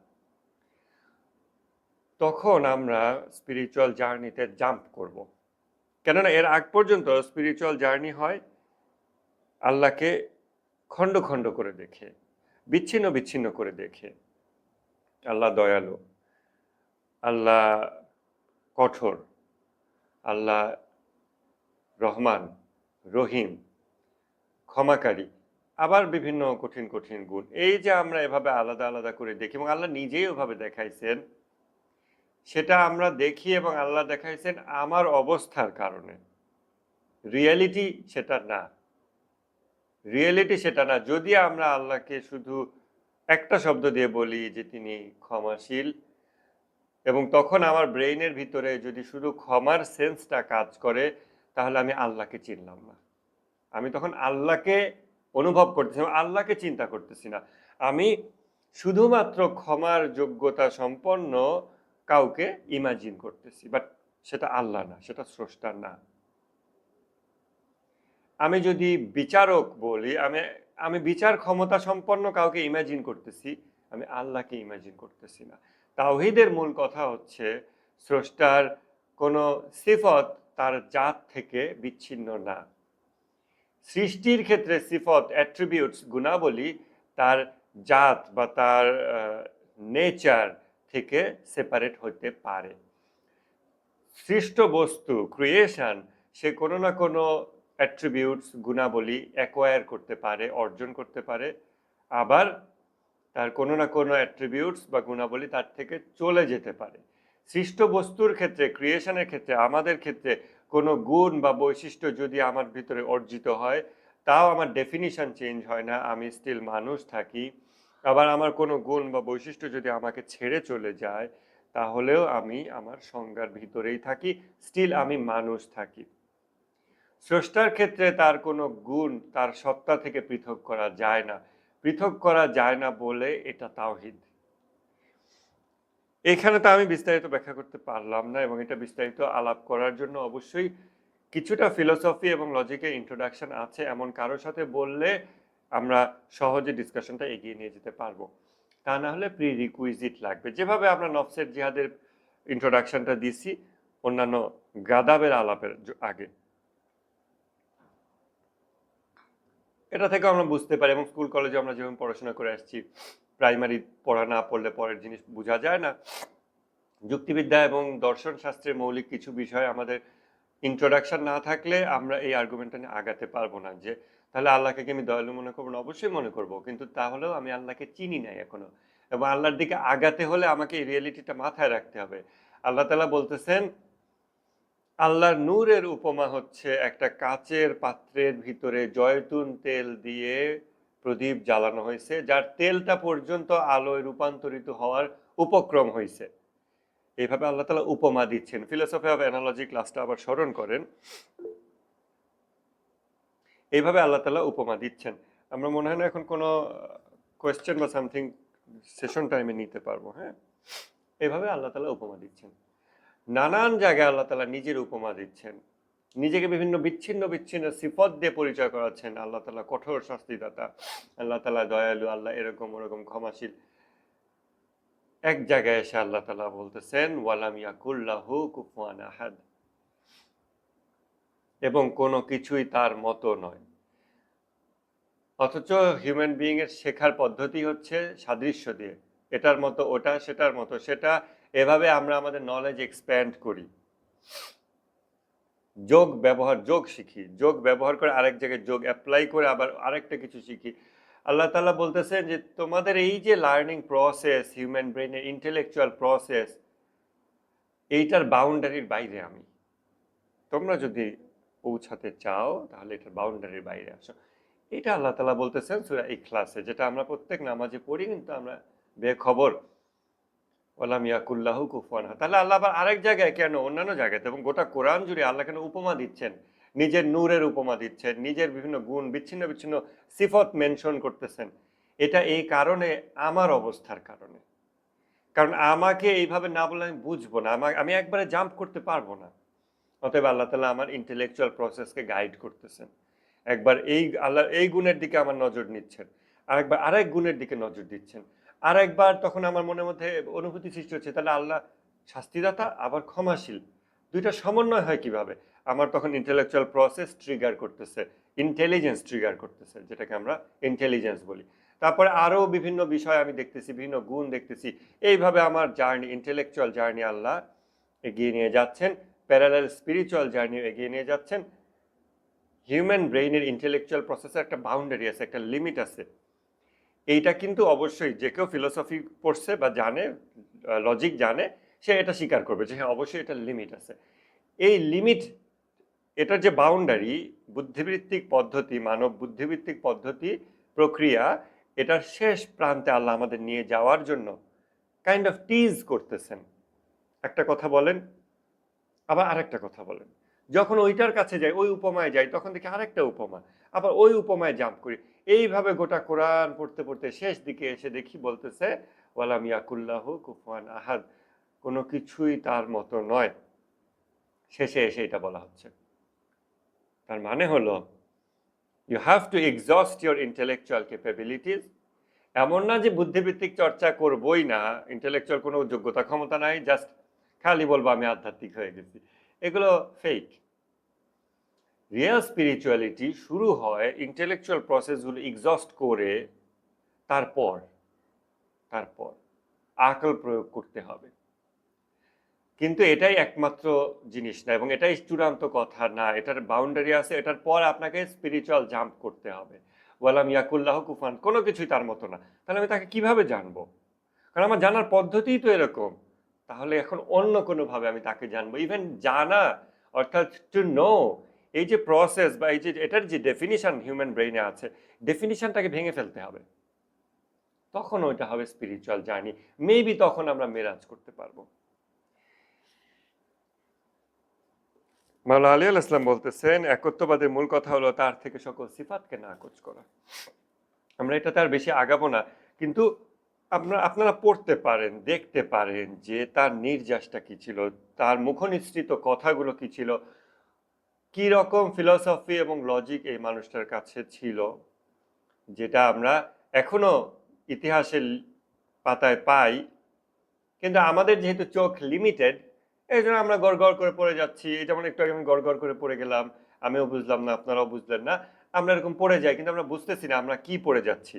তখন আমরা স্পিরিচুয়াল জার্নিতে জাম্প করব। কেননা এর আগ পর্যন্ত স্পিরিচুয়াল জার্নি হয় আল্লাহকে খণ্ড খণ্ড করে দেখে, বিচ্ছিন্ন বিচ্ছিন্ন করে দেখে। আল্লাহ দয়ালু, আল্লাহ কঠোর, আল্লাহ রহমান, রহিম, ক্ষমাকারী, আবার বিভিন্ন কঠিন কঠিন গুণ। এই যে আমরা এভাবে আলাদা আলাদা করে দেখি, এবং আল্লাহ নিজেই ওভাবে দেখাইছেন, সেটা আমরা দেখি এবং আল্লাহ দেখাইছেন আমার অবস্থার কারণে। রিয়েলিটি সেটা না, রিয়েলিটি সেটা না। যদি আমরা আল্লাহকে শুধু একটা শব্দ দিয়ে বলি যে তিনি ক্ষমাশীল, এবং তখন আমার ব্রেইনের ভিতরে যদি শুধু ক্ষমার সেন্সটা কাজ করে, তাহলে আমি আল্লাহকে চিনলাম না। আমি তখন আল্লাহকে অনুভব করতেছি, আল্লাহকে চিন্তা করতেছি না। আমি শুধুমাত্র ক্ষমার যোগ্যতা সম্পন্ন কাউকে ইমাজিন করতেছি, বাট সেটা আল্লাহ না, সেটা স্রষ্টা না। আমি যদি বিচারক বলি, আমি বিচার ক্ষমতা সম্পন্ন কাউকে ইমাজিন করতেছি, আমি আল্লাহকে ইমাজিন করতেছি না। তাওহীদের মূল কথা হচ্ছে স্রষ্টার কোনো সিফত তার জাত থেকে বিচ্ছিন্ন না। সৃষ্টির ক্ষেত্রে সিফত, অ্যাট্রিবিউটস, গুণাবলী তার জাত বা তার নেচার থেকে সেপারেট হতে পারে। সৃষ্ট বস্তু, ক্রিয়েশন, সে কোনো না কোনো অ্যাট্রিবিউটস, গুণাবলী অ্যাকোয়ার করতে পারে, অর্জন করতে পারে, আবার তার কোনো না কোনো অ্যাট্রিবিউটস বা গুণাবলী তার থেকে চলে যেতে পারে। সৃষ্ট বস্তুর ক্ষেত্রে, ক্রিয়েশনের ক্ষেত্রে, আমাদের ক্ষেত্রে কোনো গুণ বা বৈশিষ্ট্য যদি আমার ভিতরে অর্জিত হয়, তাও আমার ডেফিনিশন চেঞ্জ হয় না, আমি স্টিল মানুষ থাকি। আবার আমার কোনো গুণ বা বৈশিষ্ট্য যদি আমাকে ছেড়ে চলে যায়, তাহলেও আমি আমার সংজ্ঞার ভিতরেই থাকি, স্টিল আমি মানুষ থাকি। স্রষ্টার ক্ষেত্রে তার কোনো গুণ তার সত্তা থেকে পৃথক করা যায় না। পৃথক করা যায় না বলে এটা তাওহীদ। এখানে তো আমি বিস্তারিত ব্যাখ্যা করতে পারলাম না, এবং এটা বিস্তারিত আলাপ করার জন্য অবশ্যই কিছুটা ফিলোসফি এবং লজিকের ইন্ট্রোডাকশন আছে, এমন কারোর সাথে বললে আমরা সহজে ডিসকাশনটা এগিয়ে নিয়ে যেতে পারবো। তা না হলে প্রি রিকুইজিট লাগবে, যেভাবে আমরা নফসের জিহাদের ইন্ট্রোডাকশনটা দিছি অন্যান্য গাদাবের আলাপের আগে। এটা থেকে আমরা বুঝতে পারি, এবং স্কুল কলেজে আমরা যেমন পড়াশোনা করে আসছি, প্রাইমারি পড়া না পড়লে পরের জিনিস বোঝা যায় না। যুক্তিবিদ্যা এবং দর্শন শাস্ত্রের মৌলিক কিছু বিষয় আমাদের ইন্ট্রোডাকশন না থাকলে আমরা এই আর্গুমেন্টটা নিয়ে আগাতে পারবো না, যে তাহলে আল্লাহকে কি আমি দয়ালু মনে করবো না? অবশ্যই মনে করবো, কিন্তু তাহলেও আমি আল্লাহকে চিনি নাই এখনো, এবং আল্লাহর দিকে আগাতে হলে আমাকে এই রিয়েলিটিটা মাথায় রাখতে হবে। আল্লাহ তাআলা বলতেছেন, আল্লাহর নূরের উপমা হচ্ছে একটা কাচের পাত্রের ভিতরে জয়তুন তেল দিয়ে প্রদীপ জ্বালানো হয়েছে, যার তেলটা পর্যন্ত আলোয় রূপান্তরিত হওয়ার উপক্রম হয়েছে। এইভাবে আল্লাহ তাআলা উপমা দিচ্ছেন। ফিলোসফি অফ অ্যানালজি ক্লাসটা আবার স্মরণ করেন। এইভাবে আল্লাহ তাআলা উপমা দিচ্ছেন। আমরা মনে হয় না এখন কোনো কোয়েশ্চেন বা সামথিং সেশন টাইমে নিতে পারবো। হ্যাঁ, এইভাবে আল্লাহ তাআলা উপমা দিচ্ছেন। নানান জায়গায় আল্লাহ তাআলা নিজের উপমা দিচ্ছেন, নিজেকে বিভিন্ন বিচ্ছিন্ন বিচ্ছিন্ন সিফত দিয়ে পরিচয় করাচ্ছেন। আল্লাহ তাআলা কঠোর শাস্তিদাতা, আল্লাহ তাআলা দয়ালু, আল্লাহ এরকম ওরকম ক্ষমাশীল। এক জায়গায় এসে আল্লাহ তাআলা বলতেছেন ওয়ালাম ইয়াকুল্লাহু কুফুয়ান আহাদ, এবং কোনো কিছুই তার মতো নয়। অথচ হিউম্যান বিইং এর শেখার পদ্ধতি হচ্ছে সাদৃশ্য দিয়ে, এটার মতো ওটা, সেটার মতো সেটা, এভাবে আমরা আমাদের নলেজ এক্সপ্যান্ড করি। যোগ ব্যবহার, যোগ শিখি, যোগ ব্যবহার করে আরেক জায়গায় যোগ অ্যাপ্লাই করে আবার আরেকটা কিছু শিখি। আল্লাহ তাআলা বলতেছেন যে তোমাদের এই যে লার্নিং প্রসেস, হিউম্যান ব্রেইনের ইন্টেলেকচুয়াল প্রসেস, এইটার বাউন্ডারির বাইরে আমি। তোমরা যদি পৌঁছাতে চাও তাহলে এটার বাউন্ডারির বাইরে আসো। এটা আল্লাহ তাআলা বলতেছেন সূরা ইখলাসে, যেটা আমরা প্রত্যেক নামাজে পড়ি, কিন্তু আমরা বেখবর। ওয়ালাম ইয়াকুল্লাহু কুফুয়ান আহাদ। তাহলে আল্লাহ আবার আরেক জায়গায় কেন, অন্যান্য জায়গাতে এবং গোটা কোরআন জুড়ে আল্লাহ কেন উপমা দিচ্ছেন? নিজের নূরের উপমা দিচ্ছেন, নিজের বিভিন্ন গুণ, বিচ্ছিন্ন বিচ্ছিন্ন সিফত মেনশন করতেছেন। এটা এই কারণে, আমার অবস্থার কারণে। কারণ আমাকে এইভাবে না বললে আমি বুঝবো না, আমি একবারে জাম্প করতে পারবো না। অতএব আল্লাহ তাআলা আমার ইন্টেলেকচুয়াল প্রসেসকে গাইড করতেছেন। একবার এই আল্লাহ এই গুণের দিকে আমার নজর নিচ্ছেন, আরেকবার আরেক গুণের দিকে নজর দিচ্ছেন, আরেকবার তখন আমার মনের মধ্যে অনুভূতি সৃষ্টি হচ্ছে, তাহলে আল্লাহ শাস্তিদাতা আবার ক্ষমাশীল, দুইটা সমন্বয় হয় কিভাবে? আমার তখন ইন্টেলেকচুয়াল প্রসেস ট্রিগার করতেছে, ইন্টেলিজেন্স ট্রিগার করতেছে, যেটাকে আমরা ইন্টেলিজেন্স বলি। তারপরে আরও বিভিন্ন বিষয় আমি দেখতেছি, বিভিন্ন গুণ দেখতেছি। এইভাবে আমার জার্নি, ইন্টেলেকচুয়াল জার্নি আল্লাহ এগিয়ে নিয়ে যাচ্ছেন, প্যারালাল স্পিরিচুয়াল জার্নি এগিয়ে নিয়ে যাচ্ছেন। হিউম্যান ব্রেইনের ইন্টেলেকচুয়াল প্রসেসের একটা বাউন্ডারি আছে, একটা লিমিট আছে। এইটা কিন্তু অবশ্যই যে কেউ ফিলোসফি পড়ছে বা জানে, লজিক জানে, সে এটা স্বীকার করবে যে হ্যাঁ অবশ্যই এটার লিমিট আছে। এই লিমিট, এটার যে বাউন্ডারি, বুদ্ধিবৃত্তিক পদ্ধতি, মানব বুদ্ধিবৃত্তিক পদ্ধতি, প্রক্রিয়া, এটার শেষ প্রান্তে আল্লাহ আমাদের নিয়ে যাওয়ার জন্য কাইন্ড অফ টিজ করতেছেন। একটা কথা বলেন, আবার আরেকটা কথা বলেন। যখন ওইটার কাছে যাই, ওই উপমায় যাই, তখন দেখি আরেকটা উপমা, আবার ওই উপমায় জাম্প করি। এইভাবে গোটা কোরআন পড়তে পড়তে শেষ দিকে এসে দেখি বলতেছে ওয়ালাম ইয়াকুল্লাহু কুফুয়ান আহাদ, কোনো কিছুই তার মতো নয়। শেষে এসে এটা বলা হচ্ছে। তার মানে হলো you have to exhaust your intellectual capabilities. এমন না যে বুদ্ধিবৃত্তিক চর্চা করবই না, ইন্টেলেকচুয়াল কোনো যোগ্যতা ক্ষমতা নাই, জাস্ট খালি বলবো আমি আধ্যাত্মিক হয়ে গেছি, এগুলো ফেক। রিয়েল স্পিরিচুয়ালিটি শুরু হয় ইন্টেলেকচুয়াল প্রসেসগুলো এক্সস্ট করে, তারপর তারপর আকল প্রয়োগ করতে হবে। কিন্তু এটাই একমাত্র জিনিস না, এবং এটাই চূড়ান্ত কথা না, এটার বাউন্ডারি আছে, এটার পর আপনাকে স্পিরিচুয়াল জাম্প করতে হবে। ওয়ালাম ইয়াকুল্লাহু কুফুয়ান, কোনো কিছুই তার মতো না। তাহলে আমি তাকে কিভাবে জানবো? কারণ আমার জানার পদ্ধতিই তো এরকম। তাহলে এখন অন্য কোনোভাবে আমি তাকে জানবো। ইভেন জানা, অর্থাৎ টু নো, এই যে প্রসেস বা এই যে এটার যে ডেফিনিশন হিউম্যান ব্রেইনে আছে, ডেফিনিশনটাকে ভেঙে ফেলতে হবে। তখন ওইটা হবে স্পিরিচুয়াল জার্নি। মেবি তখন আমরা মেরাজ করতে পারবো। মাওলানা আলী আল ইসলাম বলতেছেন, একত্ববাদের মূল কথা হলো তার থেকে সকল সিফাতকে নাকচ করা। আমরা এটা তার বেশি আগাবো না, কিন্তু আপনারা পড়তে পারেন, দেখতে পারেন যে তার নির্যাসটা কি ছিল, তার মুখনিসৃত কথাগুলো কি ছিল, কি রকম ফিলসফি এবং লজিক এই মানুষটার কাছে ছিল, যেটা আমরা এখনো ইতিহাসের পাতায় পাই। কিন্তু আমাদের যেহেতু চোখ লিমিটেড, এই জন্য আমরা গড় করে পড়ে যাচ্ছি। এই যেমন একটু আগে আমি গড় করে পড়ে গেলাম, আমিও বুঝলাম না, আপনারাও বুঝলেন না, আমরা এরকম পড়ে যাই, কিন্তু আমরা বুঝতেছি না আমরা কি পড়ে যাচ্ছি,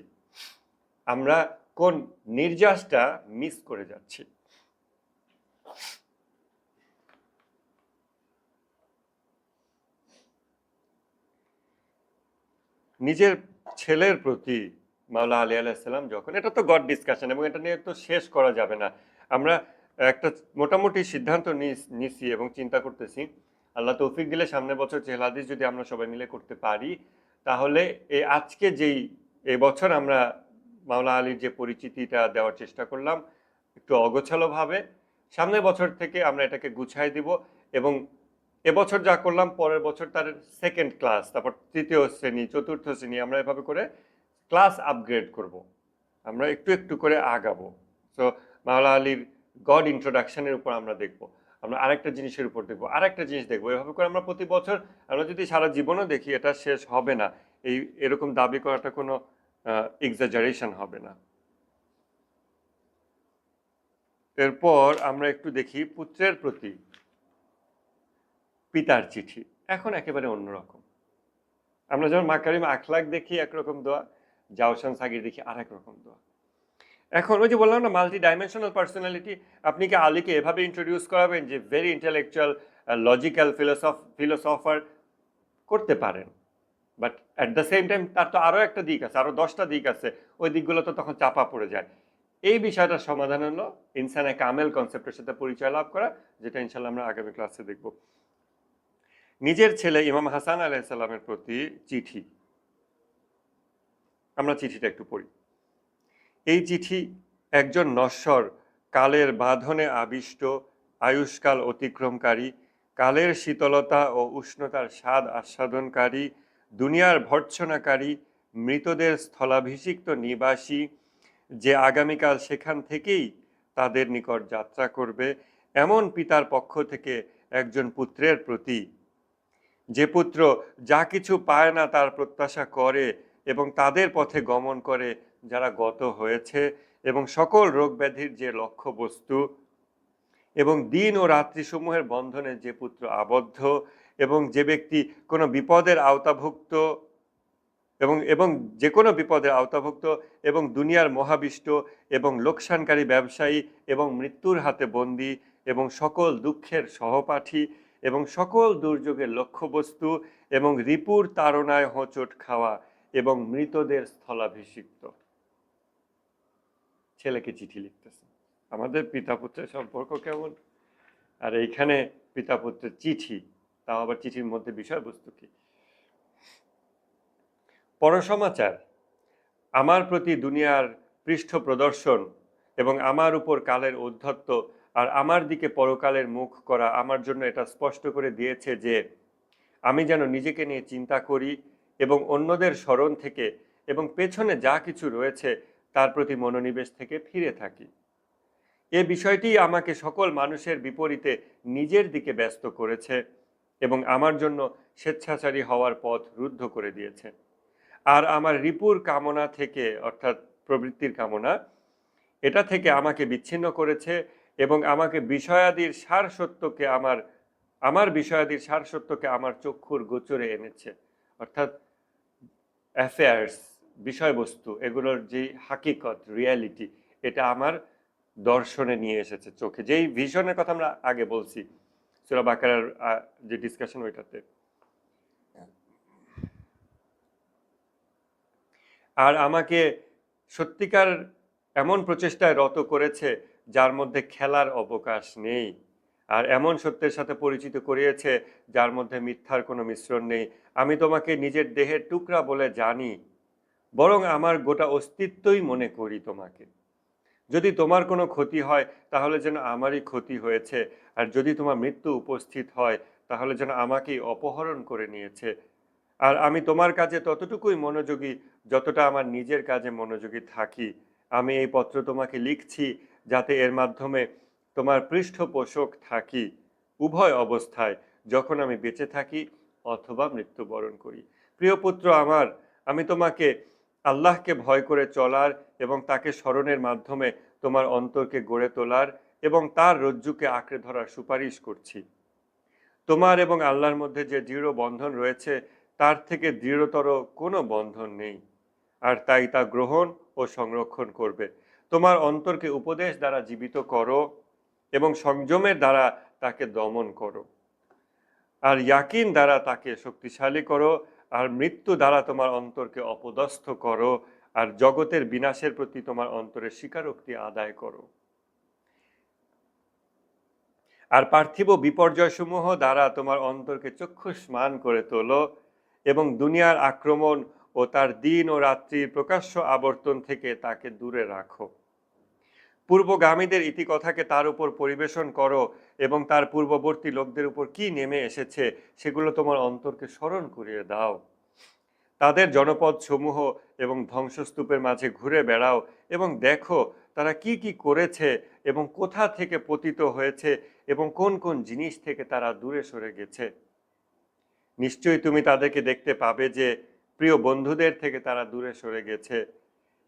আমরা কোন নির্যাসটা মিস করে যাচ্ছি। নিজের ছেলের প্রতি মাওলানা আলী আলাইহিস সালাম যখন, এটা তো গড ডিসকাশন এবং এটা নিয়ে তো শেষ করা যাবে না, আমরা একটা মোটামুটি সিদ্ধান্ত নিছি এবং চিন্তা করতেছি, আল্লাহ তৌফিক দিলে সামনের বছর চেহল হাদিস যদি আমরা সবাই মিলে করতে পারি, তাহলে এই আজকে যেই এবছর আমরা মাওলানা আলীর যে পরিচিতিটা দেওয়ার চেষ্টা করলাম একটু অগোছালোভাবে, সামনের বছর থেকে আমরা এটাকে গুছাই দিব এবং এবছর যা করলাম পরের বছর তার সেকেন্ড ক্লাস, তারপর তৃতীয় শ্রেণী, চতুর্থ শ্রেণী, আমরা এভাবে করে ক্লাস আপগ্রেড করব, আমরা একটু একটু করে আগাবো। তো মাওলানা আলীর গড ইন্ট্রোডাকশনের উপর আমরা দেখব, আমরা আরেকটা জিনিসের উপর দেখবো, আরেকটা জিনিস দেখবো, এভাবে করে আমরা প্রতি বছর, আমরা যদি সারা জীবনও দেখি এটা শেষ হবে না। এরকম দাবি করাটা কোনো এক্সাজারেশন হবে না। এরপর আমরা একটু দেখি পুত্রের প্রতি পিতার চিঠি, এখন একেবারে অন্যরকম। আমরা যখন মাকারিম আখলাক দেখি একরকম দোয়া, জাওশান সাগির দেখি আরেক রকম দোয়া। এখন ওই যে বললাম না মাল্টি ডাইমেনশনাল পার্সোনালিটি, আপনি কি আলীকে এভাবে ইন্ট্রোডিউস করাবেন যে ভেরি ইন্টেলেকচুয়াল, লজিক্যাল ফিলোসফার, করতে পারেন, but at the same time তার তো আরও একটা দিক আছে, আরও 10টা দিক আছে, ওই দিকগুলো তো তখন চাপা পড়ে যায়। এই বিষয়টার সমাধান হলো ইনসানে কামেল কনসেপ্টের সাথে পরিচয় লাভ করা, যেটা ইনশাল্লাহ আমরা আগামী ক্লাসে দেখব। নিজের ছেলে ইমাম হাসান আলাইহিস সালামের প্রতি চিঠি, আমরা চিঠিটা একটু পড়ি। এই চিঠি একজন নশ্বর, কালের বাঁধনে আবিষ্ট, আয়ুষ্কাল অতিক্রমকারী, কালের শীতলতা ও উষ্ণতার স্বাদ আস্বাদনকারী, দুনিয়ার ভর্ৎসনাকারী, মৃতদের স্থলাভিষিক্ত নিবাসী, যে আগামীকাল সেখান থেকেই তাদের নিকট যাত্রা করবে, এমন পিতার পক্ষ থেকে একজন পুত্রের প্রতি, যে পুত্র যা কিছু পায় না তার প্রত্যাশা করে এবং তাদের পথে গমন করে যারা গত হয়েছে, এবং সকল রোগ ব্যাধির যে লক্ষ্য বস্তু, এবং দিন ও রাত্রি সমূহের বন্ধনে যে পুত্র আবদ্ধ, এবং যে ব্যক্তি কোনো বিপদের আওতাভুক্ত এবং যে কোনো বিপদের আওতাভুক্ত, এবং দুনিয়ার মহাবিষ্ট এবং লোকসানকারী ব্যবসায়ী, এবং মৃত্যুর হাতে বন্দী, এবং সকল দুঃখের সহপাঠী, এবং সকল দুর্যোগের লক্ষ্যবস্তু, এবং রিপুর তাড়নায় হোঁচট খাওয়া, এবং মৃতদের স্থলাভিষিক্ত। ছেলেকে চিঠি লিখতেছে, আমাদের পিতা পুত্রের সম্পর্ক কেমন, আর এইখানে পিতা পুত্রের চিঠি, তাও আবার চিঠির মধ্যে বিষয়বস্তু কি। পরসমাচার, আমার প্রতি দুনিয়ার পৃষ্ঠ প্রদর্শন এবং আমার উপর কালের ঔদ্ধত্য আর আমার দিকে পরকালের মুখ করা আমার জন্য এটা স্পষ্ট করে দিয়েছে যে আমি যেন নিজেকে নিয়ে চিন্তা করি এবং অন্যদের স্মরণ থেকে এবং পেছনে যা কিছু রয়েছে তার প্রতি মনোনিবেশ থেকে ফিরে থাকি। এ বিষয়টি আমাকে সকল মানুষের বিপরীতে নিজের দিকে ব্যস্ত করেছে এবং আমার জন্য স্বেচ্ছাচারী হওয়ার পথ রুদ্ধ করে দিয়েছে। আর আমার রিপুর কামনা থেকে, অর্থাৎ প্রবৃত্তির কামনা, এটা থেকে আমাকে বিচ্ছিন্ন করেছে এবং আমাকে বিষয়াদির সার সত্যকে আমার বিষয়াদির সার সত্যকে আমার চক্ষুর গোচরে এনেছে, অর্থাৎ অ্যাফেয়ার্স, বিষয়বস্তু, এগুলোর যেই হাকিকত, রিয়ালিটি, এটা আমার দর্শনে নিয়ে এসেছে চোখে, যেই ভিশনের কথা আমরা আগে বলছি সূরা বাকারার যে ডিসকাশন ওইটাতে। আর আমাকে সত্যিকার এমন প্রচেষ্টায় রত করেছে যার মধ্যে খেলার অবকাশ নেই, আর এমন সত্যের সাথে পরিচিত করিয়েছে যার মধ্যে মিথ্যার কোনো মিশ্রণ নেই। আমি তোমাকে নিজের দেহের টুকরা বলে জানি, বরং আমার গোটা অস্তিত্বই মনে করি তোমাকে। যদি তোমার কোনো ক্ষতি হয় তাহলে যেন আমারই ক্ষতি হয়েছে, আর যদি তোমার মৃত্যু উপস্থিত হয় তাহলে যেন আমাকেই অপহরণ করে নিয়েছে। আর আমি তোমার কাজে ততটুকুই মনোযোগী যতটা আমার নিজের কাজে মনোযোগী থাকি। আমি এই পত্র তোমাকে লিখছি যাতে এর মাধ্যমে তোমার পৃষ্ঠপোষক থাকি উভয় অবস্থায়, যখন আমি বেঁচে থাকি অথবা মৃত্যুবরণ করি। প্রিয় পুত্র আমার, আমি তোমাকে আল্লাহকে ভয় করে চলার এবং তাকে স্মরণের মাধ্যমে তোমার অন্তরকে গড়ে তোলার এবং তার রজ্জুকে আঁকড়ে ধরার সুপারিশ করছি। তোমার এবং আল্লাহর মধ্যে যে দৃঢ় বন্ধন রয়েছে তার থেকে দৃঢ়তর কোনো বন্ধন নেই, আর তাই তা গ্রহণ ও সংরক্ষণ করবে। তোমার অন্তরকে উপদেশ দ্বারা জীবিত করো এবং সংযমের দ্বারা তাকে দমন করো, আর ইয়াকিন দ্বারা তাকে শক্তিশালী করো, আর মৃত্যু দ্বারা তোমার অন্তরকে অপদস্থ করো, আর জগতের বিনাশের প্রতি তোমার অন্তরের স্বীকারোক্তি আদায় করো। আর পার্থিব বিপর্যয়সমূহ দ্বারা তোমার অন্তরকে চক্ষুষ্মান করে তোলো এবং দুনিয়ার আক্রমণ ও তার দিন ও রাত্রির প্রকাশ্য আবর্তন থেকে তাকে দূরে রাখো। পূর্বগামীদের ইতিকথাকে তার উপর পরিবেশন করো এবং তার পূর্ববর্তী লোকদের উপর কি নেমে এসেছে সেগুলো তোমার অন্তরকে স্মরণ করিয়ে দাও। তাদের জনপদ সমূহ এবং ধ্বংসস্তূপের মাঝে ঘুরে বেড়াও এবং দেখো তারা কি কি করেছে এবং কোথা থেকে পতিত হয়েছে এবং কোন কোন জিনিস থেকে তারা দূরে সরে গেছে। নিশ্চয়ই তুমি তাদেরকে দেখতে পাবে যে প্রিয় বন্ধুদের থেকে তারা দূরে সরে গেছে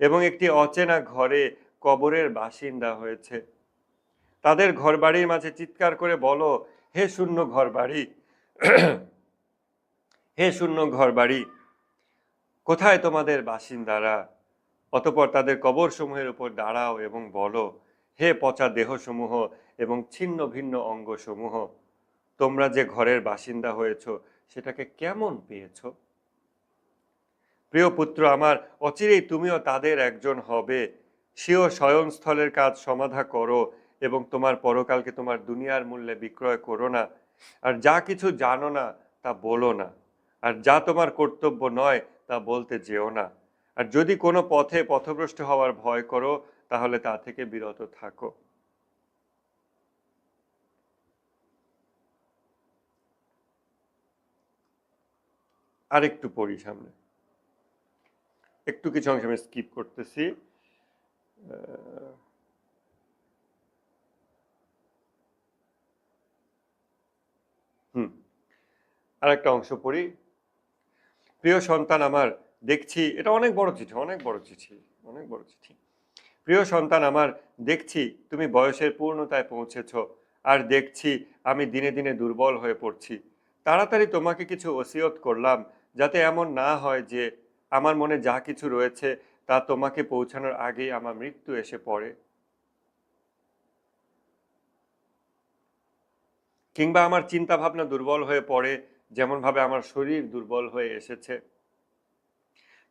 এবং একটি অচেনা ঘরে কবরের বাসিন্দা হয়েছে। তাদের ঘরবাড়ির মাঝে চিৎকার করে বলো, হে শূন্য ঘরবাড়ি, হে শূন্য ঘরবাড়ি, কোথায় তোমাদের বাসিন্দারা? অতঃপর তাদের কবরসমূহের উপর দাঁড়াও এবং বলো, হে পচা দেহসমূহ এবং ছিন্ন ভিন্ন অঙ্গসমূহ, তোমরা যে ঘরের বাসিন্দা হয়েছ সেটাকে কেমন পেয়েছ? প্রিয় পুত্র আমার, অচিরেই তুমিও তাদের একজন হবে। সেও শয়নস্থলের কাজ সমাধা করো এবং তোমার পরকালকে তোমার দুনিয়ার মূল্যে বিক্রয় করো না। আর যা কিছু জানো না তা বলো না, আর যা তোমার কর্তব্য নয় তা বলতে যেও না। আর যদি কোনো পথে পথভ্রষ্ট হওয়ার ভয় করো তাহলে তা থেকে বিরত থাকো। আরেকটু পড়ি সামনে, একটু কিছু অংশ আমি স্কিপ করতেছি। আরেকটা অংশ পড়ি। প্রিয় সন্তান আমার, দেখছি, এটা অনেক বড় চিঠি, অনেক বড় চিঠি, অনেক বড় চিঠি। প্রিয় সন্তান আমার, দেখছি তুমি বয়সের পূর্ণতায় পৌঁছেছ, আর দেখছি আমি দিনে দিনে দুর্বল হয়ে পড়ছি। তাড়াতাড়ি তোমাকে কিছু ওসিয়ত করলাম, যাতে এমন না হয় যে আমার মনে যা কিছু রয়েছে তা তোমাকে পৌঁছানোর আগেই আমার মৃত্যু এসে পড়ে, কিংবা আমার চিন্তা ভাবনা দুর্বল হয়ে পড়ে যেমনভাবে আমার শরীর দুর্বল হয়ে এসেছে,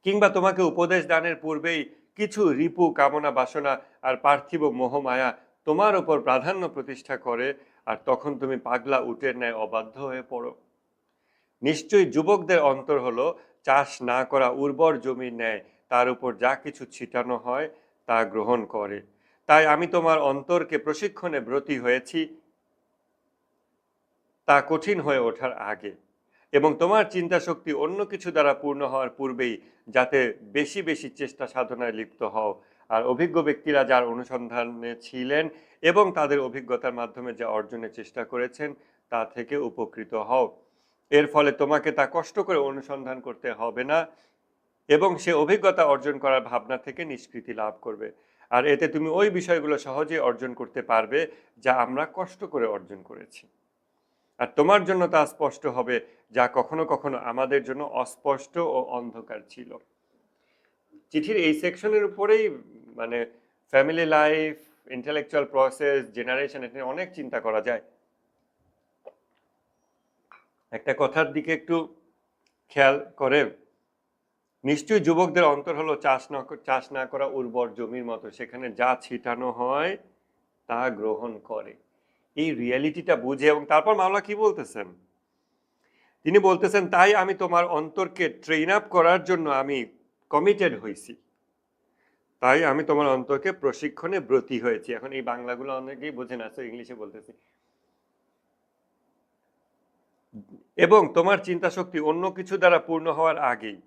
কিংবা তোমাকে উপদেশ দানের পূর্বেই কিছু রিপু কামনা বাসনা আর পার্থিব মোহমায়া তোমার উপর প্রাধান্য প্রতিষ্ঠা করে, আর তখন তুমি পাগলা উটের ন্যায় অবাধ্য হয়ে পড়ো। নিশ্চয়ই যুবকদের অন্তর হলো চাষ না করা উর্বর জমির ন্যায়, তার উপর যা কিছু ছিটানো হয় তা গ্রহণ করে। তাই আমি তোমার অন্তরকে প্রশিক্ষণে ব্রতী হয়েছি তা কঠিন হয়ে ওঠার আগে, এবং তোমার চিন্তা শক্তি অন্য কিছু দ্বারা পূর্ণ হওয়ার পূর্বেই, যাতে বেশি বেশি চেষ্টা সাধনায় লিপ্ত হও, আর অভিজ্ঞ ব্যক্তিরা যার অনুসন্ধানে ছিলেন এবং তাদের অভিজ্ঞতার মাধ্যমে যা অর্জনের চেষ্টা করেছেন তা থেকে উপকৃত হও। এর ফলে তোমাকে তা কষ্ট করে অনুসন্ধান করতে হবে না এবং সে অভিজ্ঞতা অর্জন করার ভাবনা থেকে নিষ্কৃতি লাভ করবে। আর এতে তুমি ওই বিষয়গুলো সহজেই অর্জন করতে পারবে যা আমরা কষ্ট করে অর্জন করেছি। আর তোমার জন্য তা স্পষ্ট হবে যা কখনো কখনো আমাদের জন্য অস্পষ্ট ও অন্ধকার ছিল। চিঠির এই সেকশনের উপরেই মানে family life, intellectual process, generation, এটা অনেক চিন্তা করা যায়। একটা কথার দিকে একটু খেয়াল করে, নিশ্চয়ই যুবকদের অন্তর হলো চাষ না করা উর্বর জমির মতো, সেখানে যা ছিটানো হয় তা গ্রহণ করে। এই রিয়ালিটিটা বুঝে, এবং তারপর মাওলা কি বলতেছেন? তিনি বলতেছেন, তাই আমি তোমার অন্তরকে ট্রেন আপ করার জন্য আমি কমিটেড হয়েছি, তাই আমি তোমার অন্তরকে প্রশিক্ষণে ব্রতী হয়েছি। এখন এই বাংলাগুলো অনেকেই বোঝে না, তো ইংলিশে বলতেছি। এবং তোমার চিন্তা শক্তি অন্য কিছু দ্বারা পূর্ণ হওয়ার আগেই,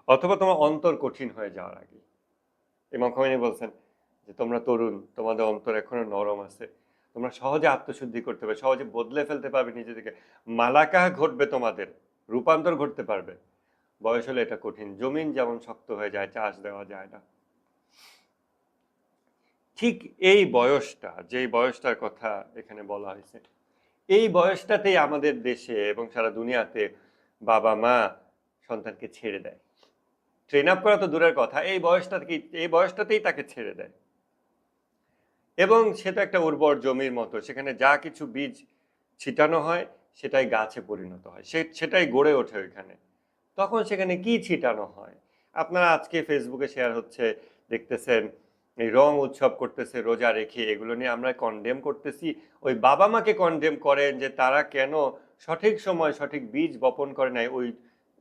অথবা তোমার অন্তর কঠিন হয়ে যাওয়ার আগে। ইমাম খোমেনি বলছেন যে তোমরা তরুণ, তোমাদের অন্তর এখনো নরম আছে, তোমরা সহজে আত্মশুদ্ধি করতে পারবে, সহজে বদলে ফেলতে পারবে নিজেদেরকে, মালাকাহ ঘটবে, তোমাদের রূপান্তর ঘটতে পারবে। বয়স হলে এটা কঠিন, জমিন যেমন শক্ত হয়ে যায়, চাষ দেওয়া যায় না। ঠিক এই বয়সটা, যেই বয়সটার কথা এখানে বলা হয়েছে, এই বয়সটাতেই আমাদের দেশে এবং সারা দুনিয়াতে বাবা মা সন্তানকে ছেড়ে দেয়। ট্রেন আপ করা তো দূরের কথা, এই বয়সটাতেই তাকে ছেড়ে দেয়। এবং সেটা একটা উর্বর জমির মতো, সেখানে যা কিছু বীজ ছিটানো হয় সেটাই গাছে পরিণত হয়, সেটাই গড়ে ওঠে ওইখানে। তখন সেখানে কি ছিটানো হয়? আপনারা আজকে ফেসবুকে শেয়ার হচ্ছে, দেখতেছেন এই রং উৎসব করতেছে রোজা রেখে, এগুলো নিয়ে আমরা কনডেম করতেছি। ওই বাবা মাকে কনডেম করেন যে তারা কেন সঠিক সময় সঠিক বীজ বপন করে নাই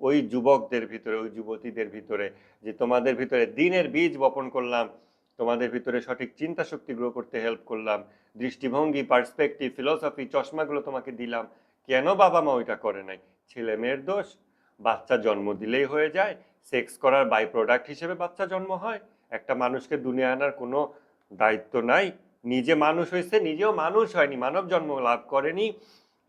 ওই যুবকদের ভিতরে, ওই যুবতীদের ভিতরে, যে তোমাদের ভিতরে দিনের বীজ বপন করলাম, তোমাদের ভিতরে সঠিক চিন্তা শক্তি গ্রো করতে হেল্প করলাম, দৃষ্টিভঙ্গি, পার্সপেক্টিভ, ফিলোসফি, চশমাগুলো তোমাকে দিলাম, কেন বাবা মা ওইটা করে নাই? ছেলে মেয়ের দোষ? বাচ্চা জন্ম দিলেই হয়ে যায়? সেক্স করার বাই প্রোডাক্ট হিসেবে বাচ্চা জন্ম হয়? একটা মানুষকে দুনিয়া আনার কোনো দায়িত্ব নাই? নিজে মানুষ হয়েছে, নিজেও মানুষ হয়নি, মানব জন্ম লাভ করেনি,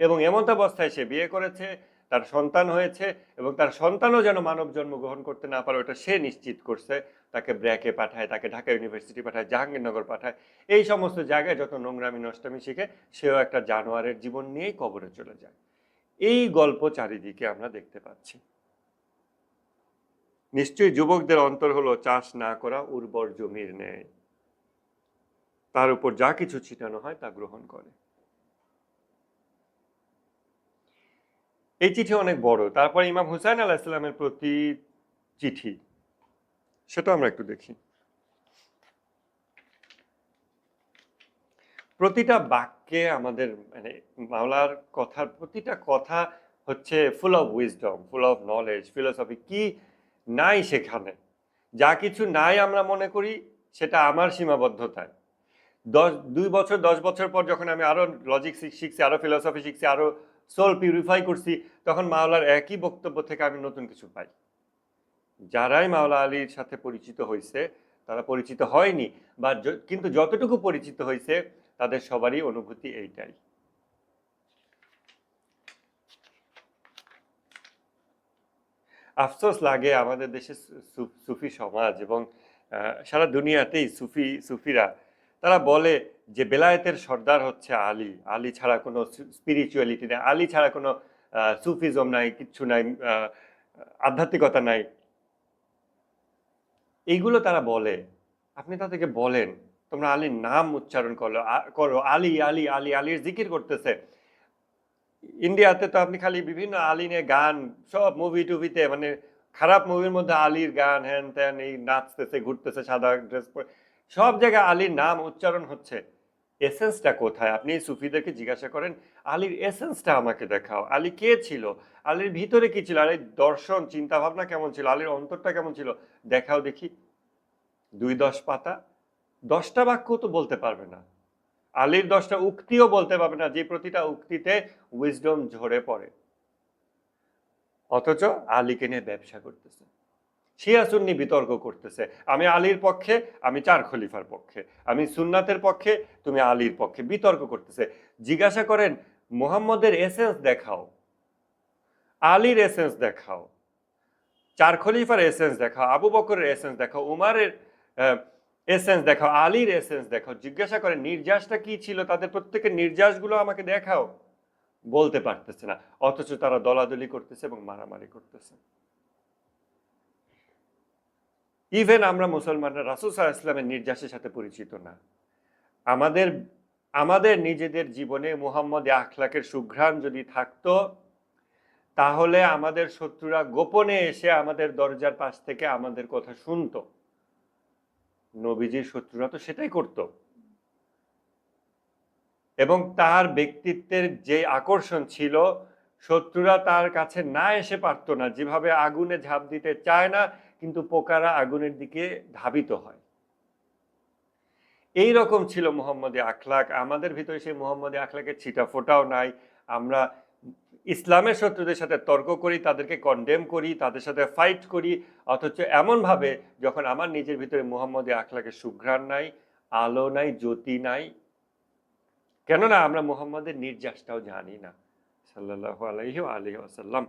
এবং এমন অবস্থায় সে বিয়ে করেছে, তার সন্তান হয়েছে, এবং তার সন্তানও যেন মানব জন্ম গ্রহণ করতে না পারে ওটা সে নিশ্চিত করছে। তাকে ব্র্যাকে পাঠায়, তাকে ঢাকা ইউনিভার্সিটি পাঠায়, জাহাঙ্গীরনগর পাঠায়, এই সমস্ত জায়গায় যত নোংরামি নষ্টামি শিখে সেও একটা জানোয়ারের জীবন নিয়েই কবরে চলে যায়। এই গল্প চারিদিকে আমরা দেখতে পাচ্ছি। নিশ্চয়ই যুবকদের অন্তর হলো চাষ না করা উর্বর জমির ন্যায়, তার উপর যা কিছু ছিটানো হয় তা গ্রহণ করে। এই চিঠি অনেক বড়। তারপর ইমাম হুসাইন আলাইহিস সালামের প্রতি চিঠি, সেটা আমরা একটু দেখি। প্রতিটা বাক্যে আমাদের মানে মাওলার কথার প্রতিটা কথা হচ্ছে full of wisdom, full of knowledge, philosophy. কি নাই সেখানে? যা কিছু নাই আমরা মনে করি সেটা আমার সীমাবদ্ধতায়। 2 বছর 10 বছর পর যখন আমি আরো লজিক শিখছি, আরো ফিলোসফি শিখছি, আরো সোল পিউরিফাই করছি, তখন মাওলার একই বক্তব্য থেকে আমি নতুন কিছু পাই। যারাই মাওলা আলীর সাথে পরিচিত হয়েছে, তারা পরিচিত হয়নি, বা কিন্তু যতটুকু পরিচিত হয়েছে তাদের সবারই অনুভূতি এইটাই। আফসোস লাগে আমাদের দেশে সুফি সমাজ এবং সারা দুনিয়াতেই সুফিরা, তারা বলে যে বেলায়েতের সর্দার হচ্ছে আলী, আলী ছাড়া কোনো স্পিরিচুয়ালিটি নেই, আলী ছাড়া কোনো সুফিজম নাই, কিচ্ছু নাই, আধ্যাত্মিকতা নাই। এইগুলো তারা বলে। আপনি তাদেরকে বলেন তোমরা আলীর নাম উচ্চারণ করো, আলী আলী আলী, আলীর জিকির করতেছে। ইন্ডিয়াতে তো আপনি খালি বিভিন্ন আলী নিয়ে গান, সব মুভি টুভিতে, মানে খারাপ মুভির মধ্যে আলীর গান, হ্যান ত্যান, এই নাচতেছে ঘুরতেছে সাদা ড্রেস পরে, সব জায়গায় আলীর নাম উচ্চারণ হচ্ছে। এসেন্সটা কোথায়? আপনি সুফিদেরকে জিজ্ঞাসা করেন, আলীর এসেন্সটা আমাকে দেখাও, আলী কে ছিল, আলীর ভিতরে কি ছিল, আলীর দর্শন চিন্তা ভাবনা কেমন ছিল, আলীর অন্তরটা কেমন ছিল, দেখাও দেখি। 2-10 পাতা, 10টা বাক্য তো বলতে পারবে না, আলীর 10টা উক্তিও বলতে পারবে না, যে প্রতিটা উক্তিতে উইজডম ঝরে পড়ে। অথচ আলীকে নিয়ে ব্যবসা করতেছে, শিয়া সুন্নি বিতর্ক করতেছে, আমি আলীর পক্ষে, আমি 4 খলিফার পক্ষে, আমি সুন্নাতের পক্ষে, তুমি আলীর পক্ষে, বিতর্ক করতেছে। জিজ্ঞাসা করেন মুহাম্মদের এসেন্স দেখাও, আলীর এসেন্স দেখাও, 4 খলিফার এসেন্স দেখাও, আবু বকরের এসেন্স দেখাও, উমারের এসেন্স দেখাও, আলীর এসেন্স দেখাও। জিজ্ঞাসা করেন নির্যাসটা কি ছিল, তাদের প্রত্যেকের নির্যাসগুলো আমাকে দেখাও, বলতে পারতেছে না। অথচ তারা দলাদলি করতেছে এবং মারামারি করতেছে। ইভেন আমরা মুসলমানরা রাসূল সাল্লাল্লাহু আলাইহি ওয়াসাল্লামের নির্যাসের সাথে পরিচিত না। আমাদের আমাদের নিজেদের জীবনে মুহাম্মদী আখলাকের সুঘ্রাণ যদি থাকতো, তাহলে আমাদের শত্রুরা গোপনে এসে আমাদের দরজার পাশ থেকে আমাদের কথা শুনতো। নবীজির শত্রুরা তো সেটাই করত। এবং তার ব্যক্তিত্বের যে আকর্ষণ ছিল, শত্রুরা তার কাছে না এসে পারত না। যেভাবে আগুনে ঝাঁপ দিতে চায় না, কিন্তু পোকারা আগুনের দিকে ধাবিত হয়। এই রকম ছিল মুহাম্মদী আখলাক। আমাদের ভিতরে সেই মুহাম্মদী আখলাকের ছিটা ফোটাও নাই। আমরা ইসলামের শত্রুদের সাথে তর্ক করি, তাদেরকে কন্ডেম করি, তাদের সাথে ফাইট করি, অথচ এমনভাবে যখন আমার নিজের ভিতরে মুহাম্মদী আখলাকের সুঘ্রাণ নাই, আলো নাই, জ্যোতি নাই। কেননা আমরা মুহাম্মদের নির্যাসটাও জানি না, সাল্লাল্লাহু আলাইহি ওয়াসাল্লাম।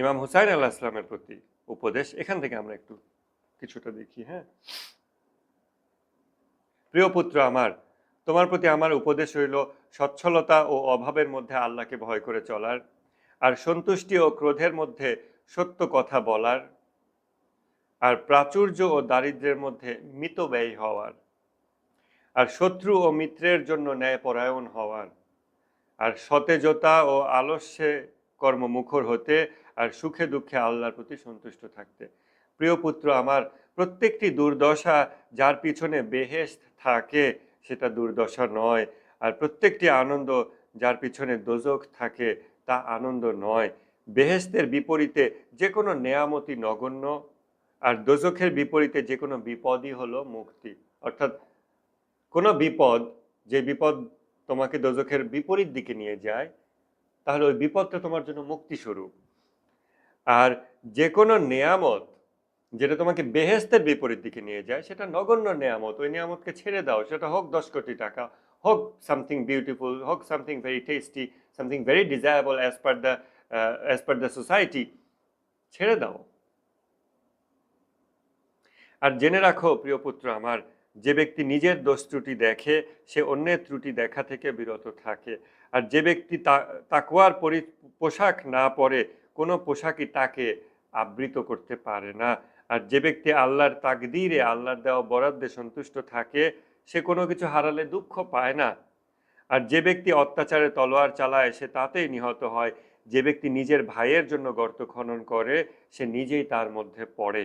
ইমাম হুসাইন আলাইহিস সালামের প্রতি উপদেশ, এখান থেকে আমরা একটু কিছুটা দেখি। হ্যাঁ, প্রিয় পুত্র আমার, তোমার প্রতি আমার উপদেশ হইল সচ্ছলতা ও অভাবের মধ্যে আল্লাহকে ভয় করে চলার, আর সন্তুষ্টি ও ক্রোধের মধ্যে সত্য কথা বলার, আর প্রাচুর্য ও দারিদ্র্যের মধ্যে মিতব্যয়ী হওয়ার, আর শত্রু ও মিত্রের জন্য ন্যায়পরায়ণ হওয়ার, আর সতেজতা ও আলস্যে কর্মমুখর হতে, আর সুখে দুঃখে আল্লাহর প্রতি সন্তুষ্ট থাকতে। প্রিয় পুত্র আমার, প্রত্যেকটি দুর্দশা যার পিছনে বেহেশত থাকে সেটা দুর্দশা নয়, আর প্রত্যেকটি আনন্দ যার পিছনে দোজখ থাকে তা আনন্দ নয়। বেহেশতের বিপরীতে যে কোনো নেয়ামতি নগণ্য, আর দোজখের বিপরীতে যে কোনো বিপদই হলো মুক্তি। অর্থাৎ কোনো বিপদ, যে বিপদ তোমাকে দোজখের বিপরীত দিকে নিয়ে যায়, তাহলে ওই বিপদটা তোমার জন্য মুক্তি স্বরূপ। আর যে কোনো নেয়ামত যেটা তোমাকে বেহেশতের বিপরীত দিকে নিয়ে যায়, সেটা নগণ্য নেয়ামত। ওই নেয়ামতকে ছেড়ে দাও। সেটা হোক 10 কোটি টাকা, হোক সামথিং বিউটিফুল, হোক something very tasty, something very desirable as per the society, ছেড়ে দাও। আর জেনে রাখো প্রিয় পুত্র আমার, যে ব্যক্তি নিজের দোষ ত্রুটি দেখে সে অন্যের ত্রুটি দেখা থেকে বিরত থাকে। আর যে ব্যক্তি তাকওয়ার পোশাক না পরে, কোনো পোশাকই তাকে আবৃত করতে পারে না। আর যে ব্যক্তি আল্লাহর তাকদীরে, আল্লাহর দেওয়া বরাদ্দে সন্তুষ্ট থাকে, সে কোনো কিছু হারালে দুঃখ পায় না। আর যে ব্যক্তি অত্যাচারে তলোয়ার চালায় সে তাতেই নিহত হয়। যে ব্যক্তি নিজের ভাইয়ের জন্য গর্ত খনন করে সে নিজেই তার মধ্যে পড়ে।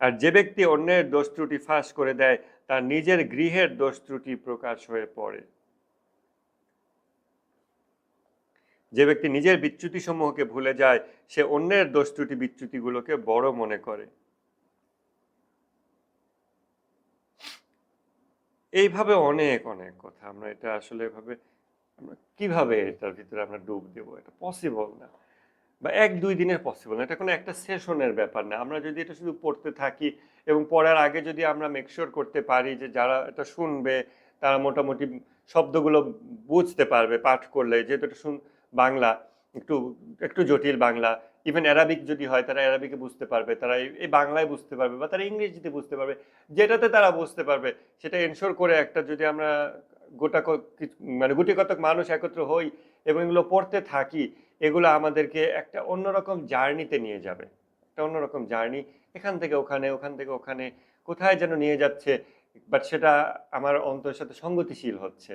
আর যে ব্যক্তি অন্যের দোষ ত্রুটি ফাঁস করে দেয় তার নিজের গৃহের দোষ ত্রুটি প্রকাশ হয়ে পড়ে। যে ব্যক্তি নিজের বিচ্যুতি সমূহকে ভুলে যায় সে অন্যের দোষ ত্রুটি বিচ্যুতিগুলোকে বড় মনে করে। এইভাবে অনেক অনেক কথা। আমরা এটা আসলে এভাবে আমরা কিভাবে এটার ভিতরে আমরা ডুব দেব? এটা পসিবল না, বা 1-2 দিনের পসিবল না। এটা কোনো একটা সেশনের ব্যাপার না। আমরা যদি এটা শুধু পড়তে থাকি এবং পড়ার আগে যদি আমরা মেকশিওর করতে পারি যে যারা এটা শুনবে তারা মোটামুটি শব্দগুলো বুঝতে পারবে পাঠ করলে, যেহেতু এটা বাংলা একটু একটু জটিল বাংলা, ইভেন অ্যারাবিক যদি হয় তারা অ্যারাবিকে বুঝতে পারবে, তারা এই বাংলায় বুঝতে পারবে, বা তারা ইংরেজিতে বুঝতে পারবে, যেটাতে তারা বুঝতে পারবে সেটা এনশোর করে একটা যদি আমরা মানে গুটি কতক মানুষ একত্র হই এবং এগুলো পড়তে থাকি, এগুলো আমাদেরকে একটা অন্যরকম জার্নিতে নিয়ে যাবে। একটা অন্যরকম জার্নি, এখান থেকে ওখানে, ওখান থেকে ওখানে, কোথায় যেন নিয়ে যাচ্ছে। বাট সেটা আমার অন্তরের সাথে সঙ্গতিশীল হচ্ছে।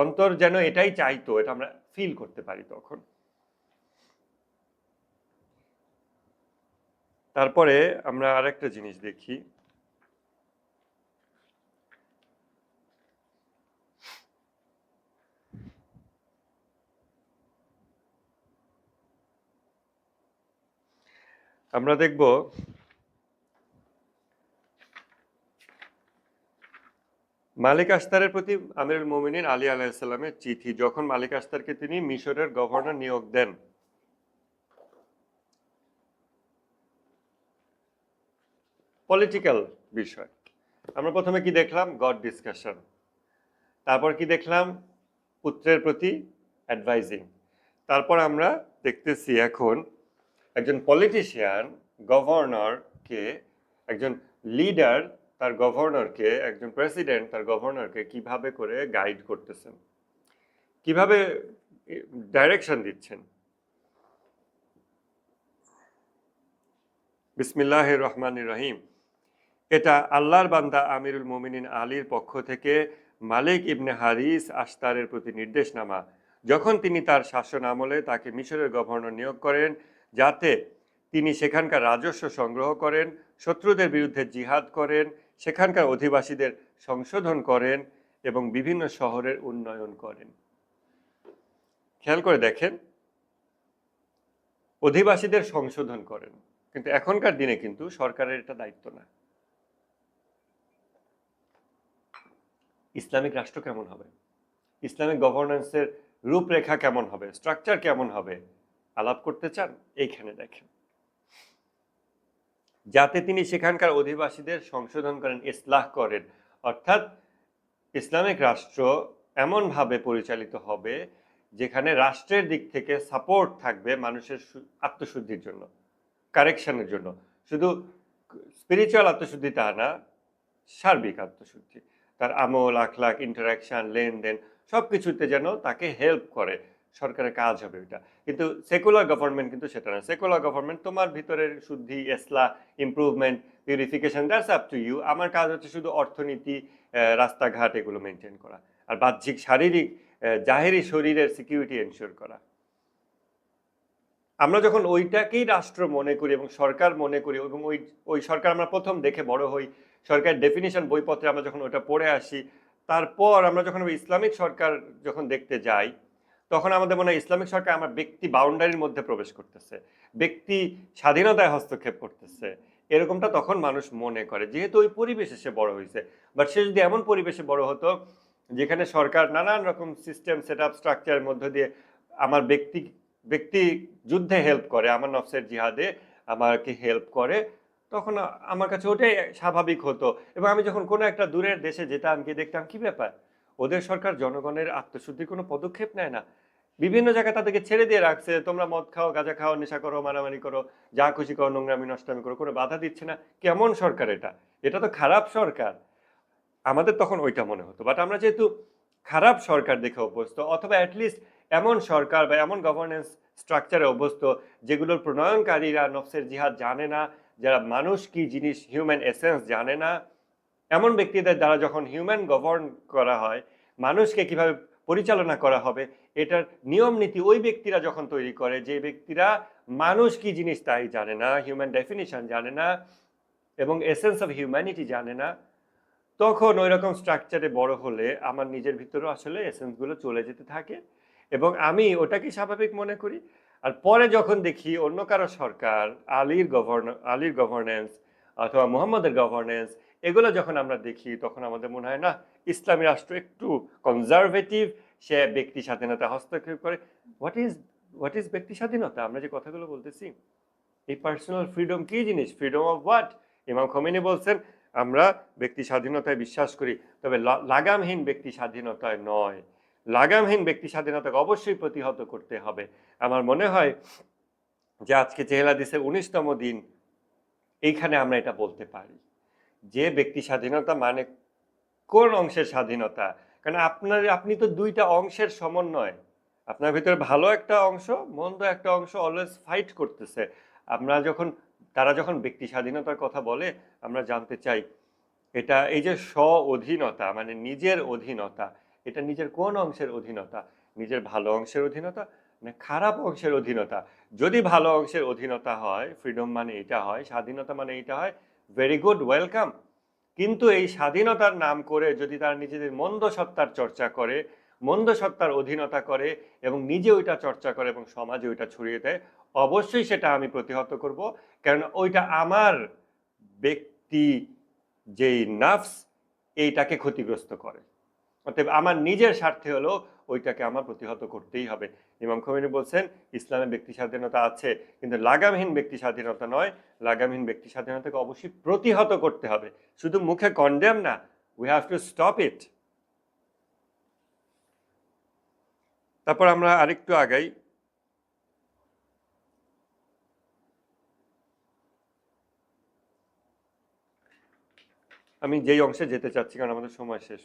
অন্তর যেন এটাই চাইতো, এটা আমরা ফিল করতে পারি তখন। তারপরে আমরা আরেকটা জিনিস দেখি। আমরা দেখব মালিক আশতারের প্রতি আমিরুল মুমিনিন আলী আলাইহিস সালামের চিঠি, যখন মালিক আশতারকে তিনি মিশরের গভর্নর নিয়োগ দেন। পলিটিক্যাল বিষয়। আমরা প্রথমে কি দেখলাম? God discussion. তারপর কি দেখলাম? পুত্রের প্রতি অ্যাডভাইজিং। তারপর আমরা দেখতেছি এখন একজন পলিটিশিয়ান গভর্নরকে, একজন লিডার তার গভর্নরকে, একজন প্রেসিডেন্ট তার গভর্নরকে কিভাবে করে গাইড করতেছেন, কিভাবে ডাইরেকশন দিচ্ছেন। বিসমিল্লাহির রহমানির রহিম। এটা আল্লাহর বান্দা আমিরুল মুমিনিন আলীর পক্ষ থেকে মালিক ইবনে হারিস আশতারের প্রতি নির্দেশনামা। যখন তিনি তার শাসন আমলে তাকে মিশরের গভর্নর নিয়োগ করেন, যাতে তিনি সেখানকার রাজস্ব সংগ্রহ করেন, শত্রুদের বিরুদ্ধে জিহাদ করেন, সেখানকার অধিবাসীদের সংশোধন করেন এবং বিভিন্ন শহরের উন্নয়ন করেন। খেয়াল করে দেখেন, অধিবাসীদের সংশোধন করেন, কিন্তু এখনকার দিনে কিন্তু সরকারের এটা দায়িত্ব না। ইসলামিক রাষ্ট্র কেমন হবে, ইসলামিক গভর্নেন্সের রূপরেখা কেমন হবে, স্ট্রাকচার কেমন হবে আলাপ করতে চান, এইখানে দেখেন। যাতে তিনি সেখানকার অধিবাসীদের সংশোধন করেন, ইসলাহ করেন, অর্থাৎ ইসলামিক রাষ্ট্র এমনভাবে পরিচালিত হবে যেখানে রাষ্ট্রের দিক থেকে সাপোর্ট থাকবে মানুষের আত্মশুদ্ধির জন্য, কারেকশনের জন্য। শুধু স্পিরিচুয়াল আত্মশুদ্ধি তা না, সার্বিক আত্মশুদ্ধি, তার আমল, আখলাক, ইন্টারাকশন, লেনদেন সব কিছুতে যেন তাকে হেল্প করে। সরকারের কাজ হবে ওইটা। কিন্তু সেকুলার গভর্নমেন্ট কিন্তু সেটা না। সেকুলার গভর্নমেন্ট তোমার ভিতরের শুদ্ধি, ইসলাহ, improvement, purification, that's up to you. আমার কাজ হচ্ছে শুধু অর্থনীতি, রাস্তাঘাট এগুলো মেনটেন করা, আর বাহ্যিক শারীরিক জাহেরি শরীরের সিকিউরিটি এনশিওর করা। আমরা যখন ওইটাকেই রাষ্ট্র মনে করি এবং সরকার মনে করি, এবং ওই সরকার আমরা প্রথম দেখে বড় হই, সরকারের ডেফিনিশন বইপত্রে আমরা যখন ওটা পড়ে আসি, তারপর আমরা যখন ইসলামিক সরকার যখন দেখতে যাই, তখন আমাদের মনে হয় ইসলামিক সরকার আমার ব্যক্তি বাউন্ডারির মধ্যে প্রবেশ করতেছে, ব্যক্তি স্বাধীনতায় হস্তক্ষেপ করতেছে, এরকমটা তখন মানুষ মনে করে, যেহেতু ওই পরিবেশে সে বড় হয়েছে। বাট সে যদি এমন পরিবেশে বড় হতো যেখানে সরকার নানান রকম সিস্টেম, সেট আপ, স্ট্রাকচারের মধ্য দিয়ে আমার ব্যক্তি যুদ্ধে হেল্প করে, আমার নফসের জিহাদে আমাকে হেল্প করে, তখন আমার কাছে ওটাই স্বাভাবিক হতো। এবং আমি যখন কোনো একটা দূরের দেশে যেতাম, গিয়ে দেখতাম কি ব্যাপার, ওদের সরকার জনগণের আত্মশুদ্ধির কোনো পদক্ষেপ নেয় না, বিভিন্ন জায়গায় তাদেরকে ছেড়ে দিয়ে রাখছে, তোমরা মদ খাও, গাঁজা খাও, নেশা করো, মারামারি করো, যা খুশি করো, নোংরামি নষ্টামি করো, কোনো বাধা দিচ্ছে না। কেমন সরকার এটা? এটা তো খারাপ সরকার। আমাদের তখন ওইটা মনে হতো। বাট আমরা যেহেতু খারাপ সরকার দেখে অভ্যস্ত, অথবা অ্যাটলিস্ট এমন সরকার বা এমন গভর্নেন্স স্ট্রাকচারে অভ্যস্ত যেগুলোর প্রণয়নকারীরা নফসের জিহাদ জানে না, যারা মানুষ কি জিনিস, হিউম্যান এসেন্স জানে না, এমন ব্যক্তিদের দ্বারা যখন হিউম্যান গভর্ন করা হয়, মানুষকে কিভাবে পরিচালনা করা হবে এটার নিয়ম নীতি ওই ব্যক্তিরা যখন তৈরি করে, যে ব্যক্তিরা মানুষ কি জিনিস তাই জানে না, হিউম্যান ডেফিনিশন জানে না এবং এসেন্স অফ হিউম্যানিটি জানে না, তখন ওই রকম স্ট্রাকচারে বড় হলে আমার নিজের ভিতরেও আসলে এসেন্সগুলো চলে যেতে থাকে এবং আমি ওটাকে স্বাভাবিক মনে করি। আর পরে যখন দেখি অন্য কারো সরকার, আলীর গভর্নেন্স অথবা মুহাম্মদের গভর্নেন্স, এগুলো যখন আমরা দেখি, তখন আমাদের মনে হয় না, ইসলামী রাষ্ট্র একটু কনজারভেটিভ, সে ব্যক্তি স্বাধীনতা হস্তক্ষেপ করে। হোয়াট ইজ ব্যক্তি স্বাধীনতা? আমরা যে কথাগুলো বলতেছি, এই পার্সোনাল ফ্রিডম কি জিনিস? Freedom of what? ইমাম খোমেনি বলছেন আমরা ব্যক্তি স্বাধীনতায় বিশ্বাস করি, তবে লাগামহীন ব্যক্তি স্বাধীনতায় নয়। লাগামহীন ব্যক্তি স্বাধীনতাকে অবশ্যই প্রতিহত করতে হবে। আমার মনে হয় যে আজকে জেহেল হাদিসের 19তম দিন, এইখানে আমরা এটা বলতে পারি যে ব্যক্তি স্বাধীনতা মানে কোন অংশের স্বাধীনতা। কারণ আপনি তো দুইটা অংশের সমন্বয়, আপনার ভিতরে ভালো একটা অংশ, মন্দ একটা অংশ অলওয়েজ ফাইট করতেছে। তারা যখন ব্যক্তি স্বাধীনতার কথা বলে, আমরা জানতে চাই এটা এই যে স্ব অধীনতা, মানে নিজের অধীনতা, এটা নিজের কোন অংশের অধীনতা? নিজের ভালো অংশের অধীনতা না খারাপ অংশের অধীনতা? যদি ভালো অংশের অধীনতা হয়, ফ্রিডম মানে এটা হয়, স্বাধীনতা মানে এটা হয়, ভেরি গুড, ওয়েলকাম। কিন্তু এই স্বাধীনতার নাম করে যদি তারা নিজেদের মন্দ সত্তার চর্চা করে, মন্দ সত্তার অধীনতা করে এবং নিজে ওইটা চর্চা করে এবং সমাজে ওইটা ছড়িয়ে দেয়, অবশ্যই সেটা আমি প্রতিহত করব। কারণ ওইটা আমার ব্যক্তি যেই নাফস, এইটাকে ক্ষতিগ্রস্ত করে। অতএব আমার নিজের স্বার্থে হলেও ওইটাকে আমার প্রতিহত করতেই হবে। ইমাম খোমেনি বলছেন ইসলামে ব্যক্তি স্বাধীনতা আছে, কিন্তু লাগামহীন ব্যক্তি স্বাধীনতা নয়। লাগামহীন ব্যক্তি স্বাধীনতাকে অবশ্যই প্রতিহত করতে হবে, শুধু মুখে কন্ডেম না, we have to stop it. তারপর আমরা আরেকটু আগাই। আমি যেই অংশে যেতে চাচ্ছি, কারণ আমাদের সময় শেষ।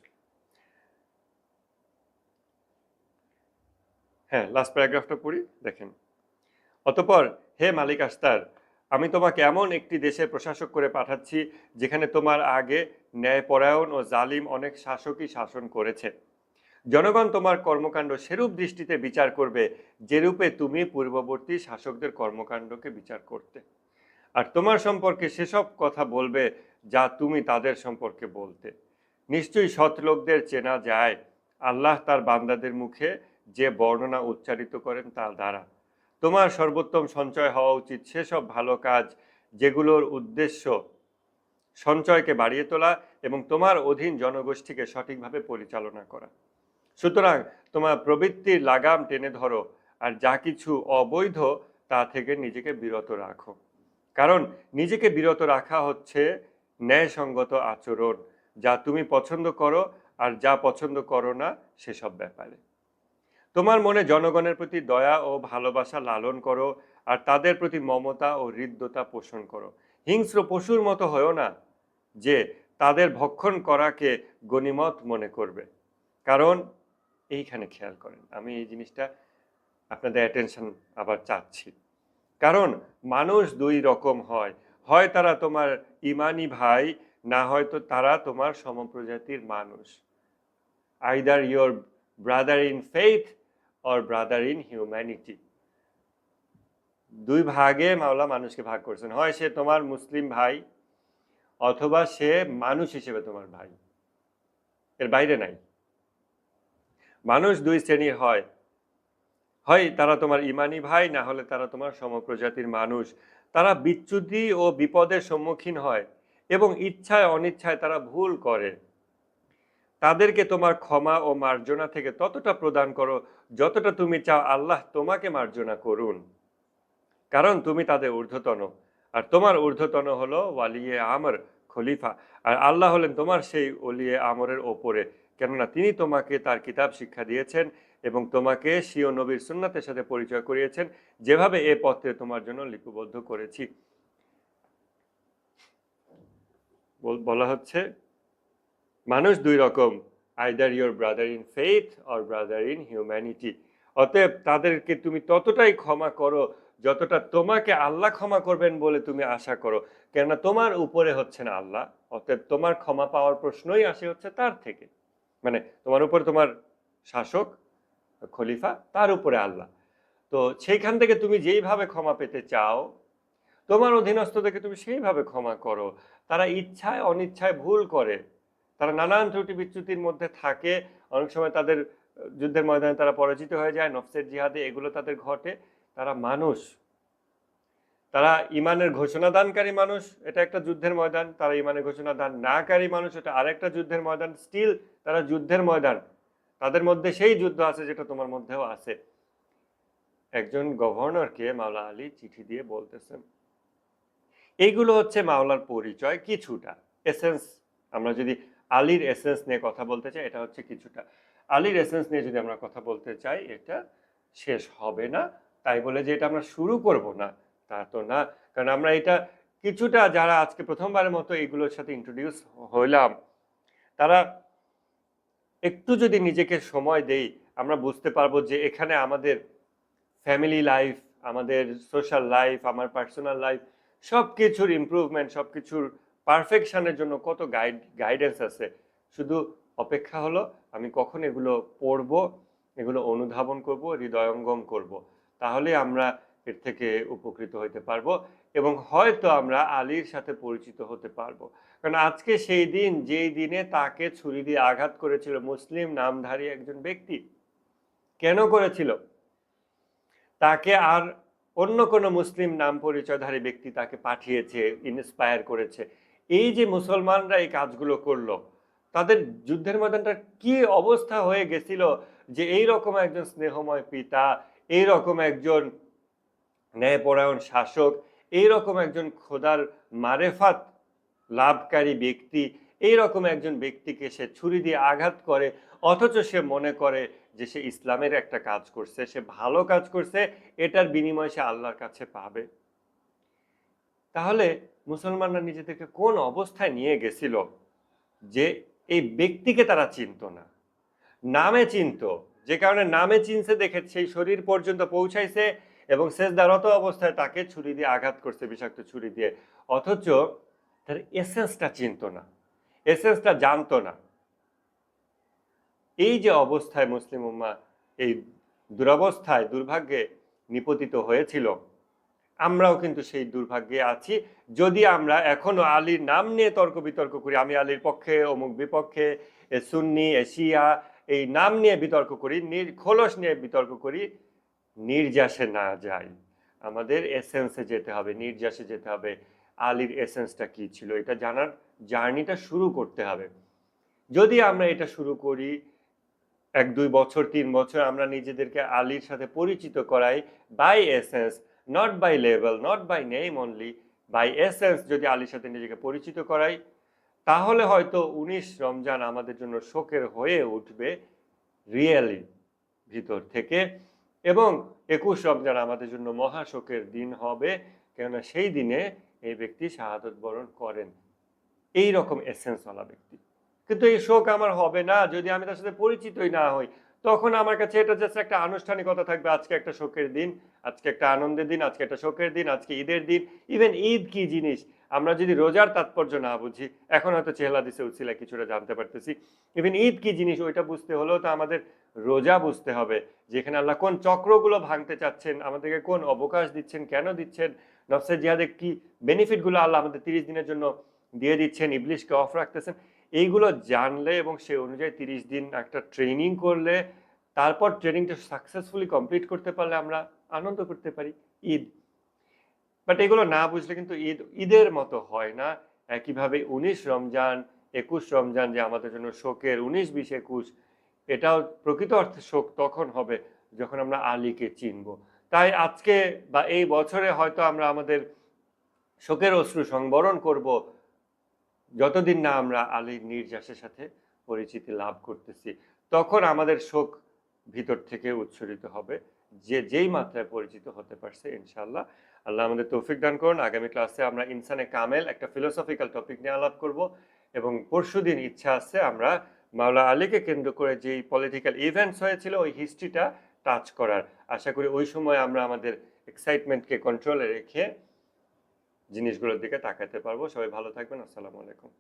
হ্যাঁ, লাস্ট প্যারাগ্রাফটা পড়ি, দেখেন। অতঃপর হে মালিক আস্তার, আমি তোমাকে এমন একটি দেশে প্রশাসক করে পাঠাচ্ছি যেখানে তোমার আগে ন্যায়পরায়ণ ও জালিম অনেক শাসকই শাসন করেছে। জনগণ তোমার কর্মকাণ্ড সেরূপ দৃষ্টিতে বিচার করবে যেরূপে তুমি পূর্ববর্তী শাসকদের কর্মকাণ্ডকে বিচার করতে, আর তোমার সম্পর্কে সেসব কথা বলবে যা তুমি তাদের সম্পর্কে বলতে। নিশ্চয়ই সৎ লোকদের চেনা যায় আল্লাহ তার বান্দাদের মুখে যে বর্ণনা উচ্চারিত করেন তার দ্বারা। তোমার সর্বোত্তম সঞ্চয় হওয়া উচিত সেসব ভালো কাজ যেগুলোর উদ্দেশ্য সঞ্চয়কে বাড়িয়ে তোলা এবং তোমার অধীন জনগোষ্ঠীকে সঠিকভাবে পরিচালনা করা। সুতরাং তোমার প্রবৃত্তির লাগাম টেনে ধরো, আর যা কিছু অবৈধ তা থেকে নিজেকে বিরত রাখো, কারণ নিজেকে বিরত রাখা হচ্ছে ন্যায়সঙ্গত আচরণ, যা তুমি পছন্দ করো আর যা পছন্দ করো না সেসব ব্যাপারে। তোমার মনে জনগণের প্রতি দয়া ও ভালোবাসা লালন করো, আর তাদের প্রতি মমতা ও হৃদ্যতা পোষণ করো। হিংস্র পশুর মতো হয়েও না যে তাদের ভক্ষণ করাকে গনিমত মনে করবে। কারণ এইখানে খেয়াল করেন, আমি এই জিনিসটা আপনাদের অ্যাটেনশন আবার চাচ্ছি। কারণ মানুষ দুই রকম হয়, হয় তারা তোমার ইমানি ভাই, না হয়তো তারা তোমার সমপ্রজাতির মানুষ। Either your brother in faith or brother in humanity. দুই ভাগে মাওলা মানুষকে ভাগ করেছেন, হয় সে তোমার মুসলিম ভাই অথবা সে মানুষ হিসেবে তোমার ভাই, এর বাইরে নাই। মানুষ দুই শ্রেণীর হয়, হয় তারা তোমার ইমানি ভাই, না হলে তারা তোমার সমপ্রজাতির মানুষ। তারা বিচ্যুতি ও বিপদের সম্মুখীন হয় এবং ইচ্ছায় অনিচ্ছায় তারা ভুল করে। তাদেরকে তোমার ক্ষমা ও মার্জনা থেকে ততটা প্রদান করো যতটা তুমি চাও আল্লাহ তোমাকে মার্জনা করুন, কারণ তুমি তাদের ঊর্ধ্বতন, আর তোমার ঊর্ধ্বতন হলো ওয়ালিয়ে আমর, খলিফা, আর আল্লাহ হলেন তোমার সেই ওলিয়ে আমরের ওপরে, কেননা তিনি তোমাকে তার কিতাব শিক্ষা দিয়েছেন এবং তোমাকে স্বীয় নবীর সুন্নাতের সাথে পরিচয় করিয়েছেন, যেভাবে এ পত্রে তোমার জন্য লিপিবদ্ধ করেছি। বলা হচ্ছে মানুষ দুই রকম, either your brother in faith or brother in humanity. অতএব তাদেরকে তুমি ততটাই ক্ষমা করো যতটা তোমাকে আল্লাহ ক্ষমা করবেন বলে তুমি আশা করো, কেননা তোমার উপরে হচ্ছেন আল্লাহ। অতএব তোমার ক্ষমা পাওয়ার প্রশ্নই আসে হচ্ছে তার থেকে, মানে তোমার উপরে তোমার শাসক খলিফা, তার উপরে আল্লাহ। তো সেইখান থেকে তুমি যেইভাবে ক্ষমা পেতে চাও, তোমার অধীনস্থদেরকে তুমি সেইভাবে ক্ষমা করো। তারা ইচ্ছায় অনিচ্ছায় ভুল করে, তারা নানান ত্রুটি বিচ্যুতির মধ্যে থাকে, অনেক সময় তাদের যুদ্ধের ময়দানে তারা পরাজিত হয়ে যায়, নফসের জিহাদে এগুলো তাদের ঘটে। তারা মানুষ, তারা ইমানের ঘোষণা দানকারী মানুষ, এটা একটা যুদ্ধের ময়দান। তারা ইমানের ঘোষণা দান নাকারী মানুষ, এটা আরেকটা যুদ্ধের ময়দান। স্টিল তারা যুদ্ধের ময়দান, তাদের মধ্যে সেই যুদ্ধ আছে যেটা তোমার মধ্যেও আছে। একজন গভর্নরকে মাওলা আলী চিঠি দিয়ে বলতেছেন, এইগুলো হচ্ছে মাওলার পরিচয় কিছুটা, এসেন্স। আমরা যদি আলীর এসেন্স নিয়ে কথা বলতে চাই, এটা হচ্ছে কিছুটা। আলীর এসেন্স নিয়ে যদি আমরা কথা বলতে চাই, এটা শেষ হবে না। তাই বলে যে এটা আমরা শুরু করব না, তা তো না। কারণ আমরা এটা কিছুটা, যারা আজকে প্রথমবারের মতো এগুলোর সাথে ইন্ট্রোডিউস হইলাম, তারা একটু যদি নিজেকে সময় দেই, আমরা বুঝতে পারবো যে এখানে আমাদের ফ্যামিলি লাইফ, আমাদের সোশ্যাল লাইফ, আমার পার্সোনাল লাইফ, সব কিছুর ইমপ্রুভমেন্ট, সব কিছুর পারফেকশনের জন্য কত গাইডেন্স আছে। শুধু অপেক্ষা হলো আমি কখন এগুলো পড়ব, এগুলো অনুধাবন করব, হৃদয়ঙ্গম করব, তাহলে আমরা এর থেকে উপকৃত হতে পারবো এবং হয়তো আমরা আলীর সাথে পরিচিত হতে পারবো। কারণ আজকে সেই দিন যেই দিনে তাকে ছুরি দিয়ে আঘাত করেছিল মুসলিম নামধারী একজন ব্যক্তি। কেন করেছিল? তাকে আর অন্য কোনো মুসলিম নাম পরিচয়ধারী ব্যক্তি তাকে পাঠিয়েছে, ইন্সপায়ার করেছে। এই যে মুসলমানরা এই কাজগুলো করলো, তাদের যুদ্ধের ময়দানটা কি অবস্থা হয়ে গেছিল যে এই রকম একজন স্নেহময় পিতা, এই রকম একজন ন্যায়পরায়ণ শাসক, এই রকম একজন খোদার মারেফাত লাভকারী ব্যক্তি, এই রকম একজন ব্যক্তিকে সে ছুরি দিয়ে আঘাত করে, অথচ সে মনে করে যে সে ইসলামের একটা কাজ করছে, সে ভালো কাজ করছে, এটার বিনিময় সে আল্লাহর কাছে পাবে। তাহলে মুসলমানরা নিজেদেরকে কোন অবস্থায় নিয়ে গেছিল যে এই ব্যক্তিকে তারা চিনত না, নামে চিনত, যে কারণে নামে চিনছে দেখে সেই শরীর পর্যন্ত পৌঁছাইছে এবং সেজদারত অবস্থায় তাকে ছুরি দিয়ে আঘাত করছে, বিষাক্ত ছুরি দিয়ে। অথচ তার এসেন্সটা চিনত না, এসেন্সটা জানতো না। এই যে অবস্থায় মুসলিম উম্মাহ এই দুরবস্থায় দুর্ভাগ্যে নিপতিত হয়েছিল, আমরাও কিন্তু সেই দুর্ভাগ্যে আছি যদি আমরা এখনো আলীর নাম নিয়ে তর্ক বিতর্ক করি। আমি আলীর পক্ষে, অমুক বিপক্ষে, এ সুন্নি, এ শিয়া, এই নাম নিয়ে বিতর্ক করি, খোলস নিয়ে বিতর্ক করি, নির্যাসে না যাই। আমাদের এসেন্সে যেতে হবে, নির্যাসে যেতে হবে। আলীর এসেন্সটা কি ছিল এটা জানার জার্নিটা শুরু করতে হবে। যদি আমরা এটা শুরু করি 1-2 বছর 3 বছর, আমরা নিজেদেরকে আলীর সাথে পরিচিত করাই by essence, not by level, not by name only, by essence যদি আলীর সাথে নিজেকে পরিচিত করাই, তাহলে হয়তো 19 রমজান আমাদের জন্য শোকের হয়ে উঠবে রিয়েলি ভিতর থেকে, এবং 21 রমজান আমাদের জন্য মহাশোকের দিন হবে, কেননা সেই দিনে এই ব্যক্তি শাহাদত বরণ করেন এই রকম এসেন্সওয়ালা ব্যক্তি। কিন্তু এই শোক আমার হবে না যদি আমি তার সাথে পরিচিতই না হই। তখন আমার কাছে এটা জাস্ট একটা আনুষ্ঠানিকতা থাকবে, আজকে একটা শোকের দিন, আজকে একটা আনন্দের দিন, আজকে একটা শোকের দিন, আজকে ঈদের দিন। ইভেন ঈদ কি জিনিস আমরা যদি রোজার তাৎপর্য না বুঝি, এখন হয়তো চেহালা দিছে উছিলা কিছুটা জানতে পারতেছি, ইভেন ঈদ কি জিনিস ওইটা বুঝতে হলেও তো আমাদের রোজা বুঝতে হবে, যেখানে আল্লাহ কোন চক্রগুলো ভাঙতে চাচ্ছেন, আমাদেরকে কোন অবকাশ দিচ্ছেন, কেন দিচ্ছেন, নফসে জিহাদে কি বেনিফিটগুলো আল্লাহ আমাদের 30 দিনের জন্য দিয়ে দিচ্ছেন, ইবলিশকে অফ রাখতেছেন। এইগুলো জানলে এবং সেই অনুযায়ী 30 দিন একটা ট্রেনিং করলে, তারপর ট্রেনিংটা সাকসেসফুলি কমপ্লিট করতে পারলে আমরা আনন্দ করতে পারি ঈদ। বাট এগুলো না বুঝলে কিন্তু ঈদের মতো হয় না। একইভাবে 19 রমজান 21 রমজান যে আমাদের জন্য শোকের, 19, 20, 21, এটাও প্রকৃত অর্থে শোক তখন হবে যখন আমরা আলীকে চিনব। তাই আজকে বা এই বছরে হয়তো আমরা আমাদের শোকের অশ্রু সংবরণ করব যতদিন না আমরা আলীর নির্যাসের সাথে পরিচিতি লাভ করতেছি। তখন আমাদের শোক ভিতর থেকে উচ্ছরিত হবে, যে যেই মাত্রায় পরিচিত হতে পারছে ইনশাআল্লাহ। আল্লাহ আমাদের তৌফিক দান করুন। আগামী ক্লাসে আমরা ইনসানে কামেল একটা ফিলোসফিক্যাল টপিক নিয়ে আলাপ করব, এবং পরশুদিন ইচ্ছা আছে আমরা মাওলা আলীকে কেন্দ্র করে যেই পলিটিক্যাল ইভেন্টস হয়েছিল ওই হিস্ট্রিটা টাচ করার। আশা করি ওই সময় আমরা আমাদের এক্সাইটমেন্টকে কন্ট্রোলে রেখে জিনিসগুলোর দিকে তাকাতে পারবো। সবাই ভালো থাকবেন। আসসালামু আলাইকুম।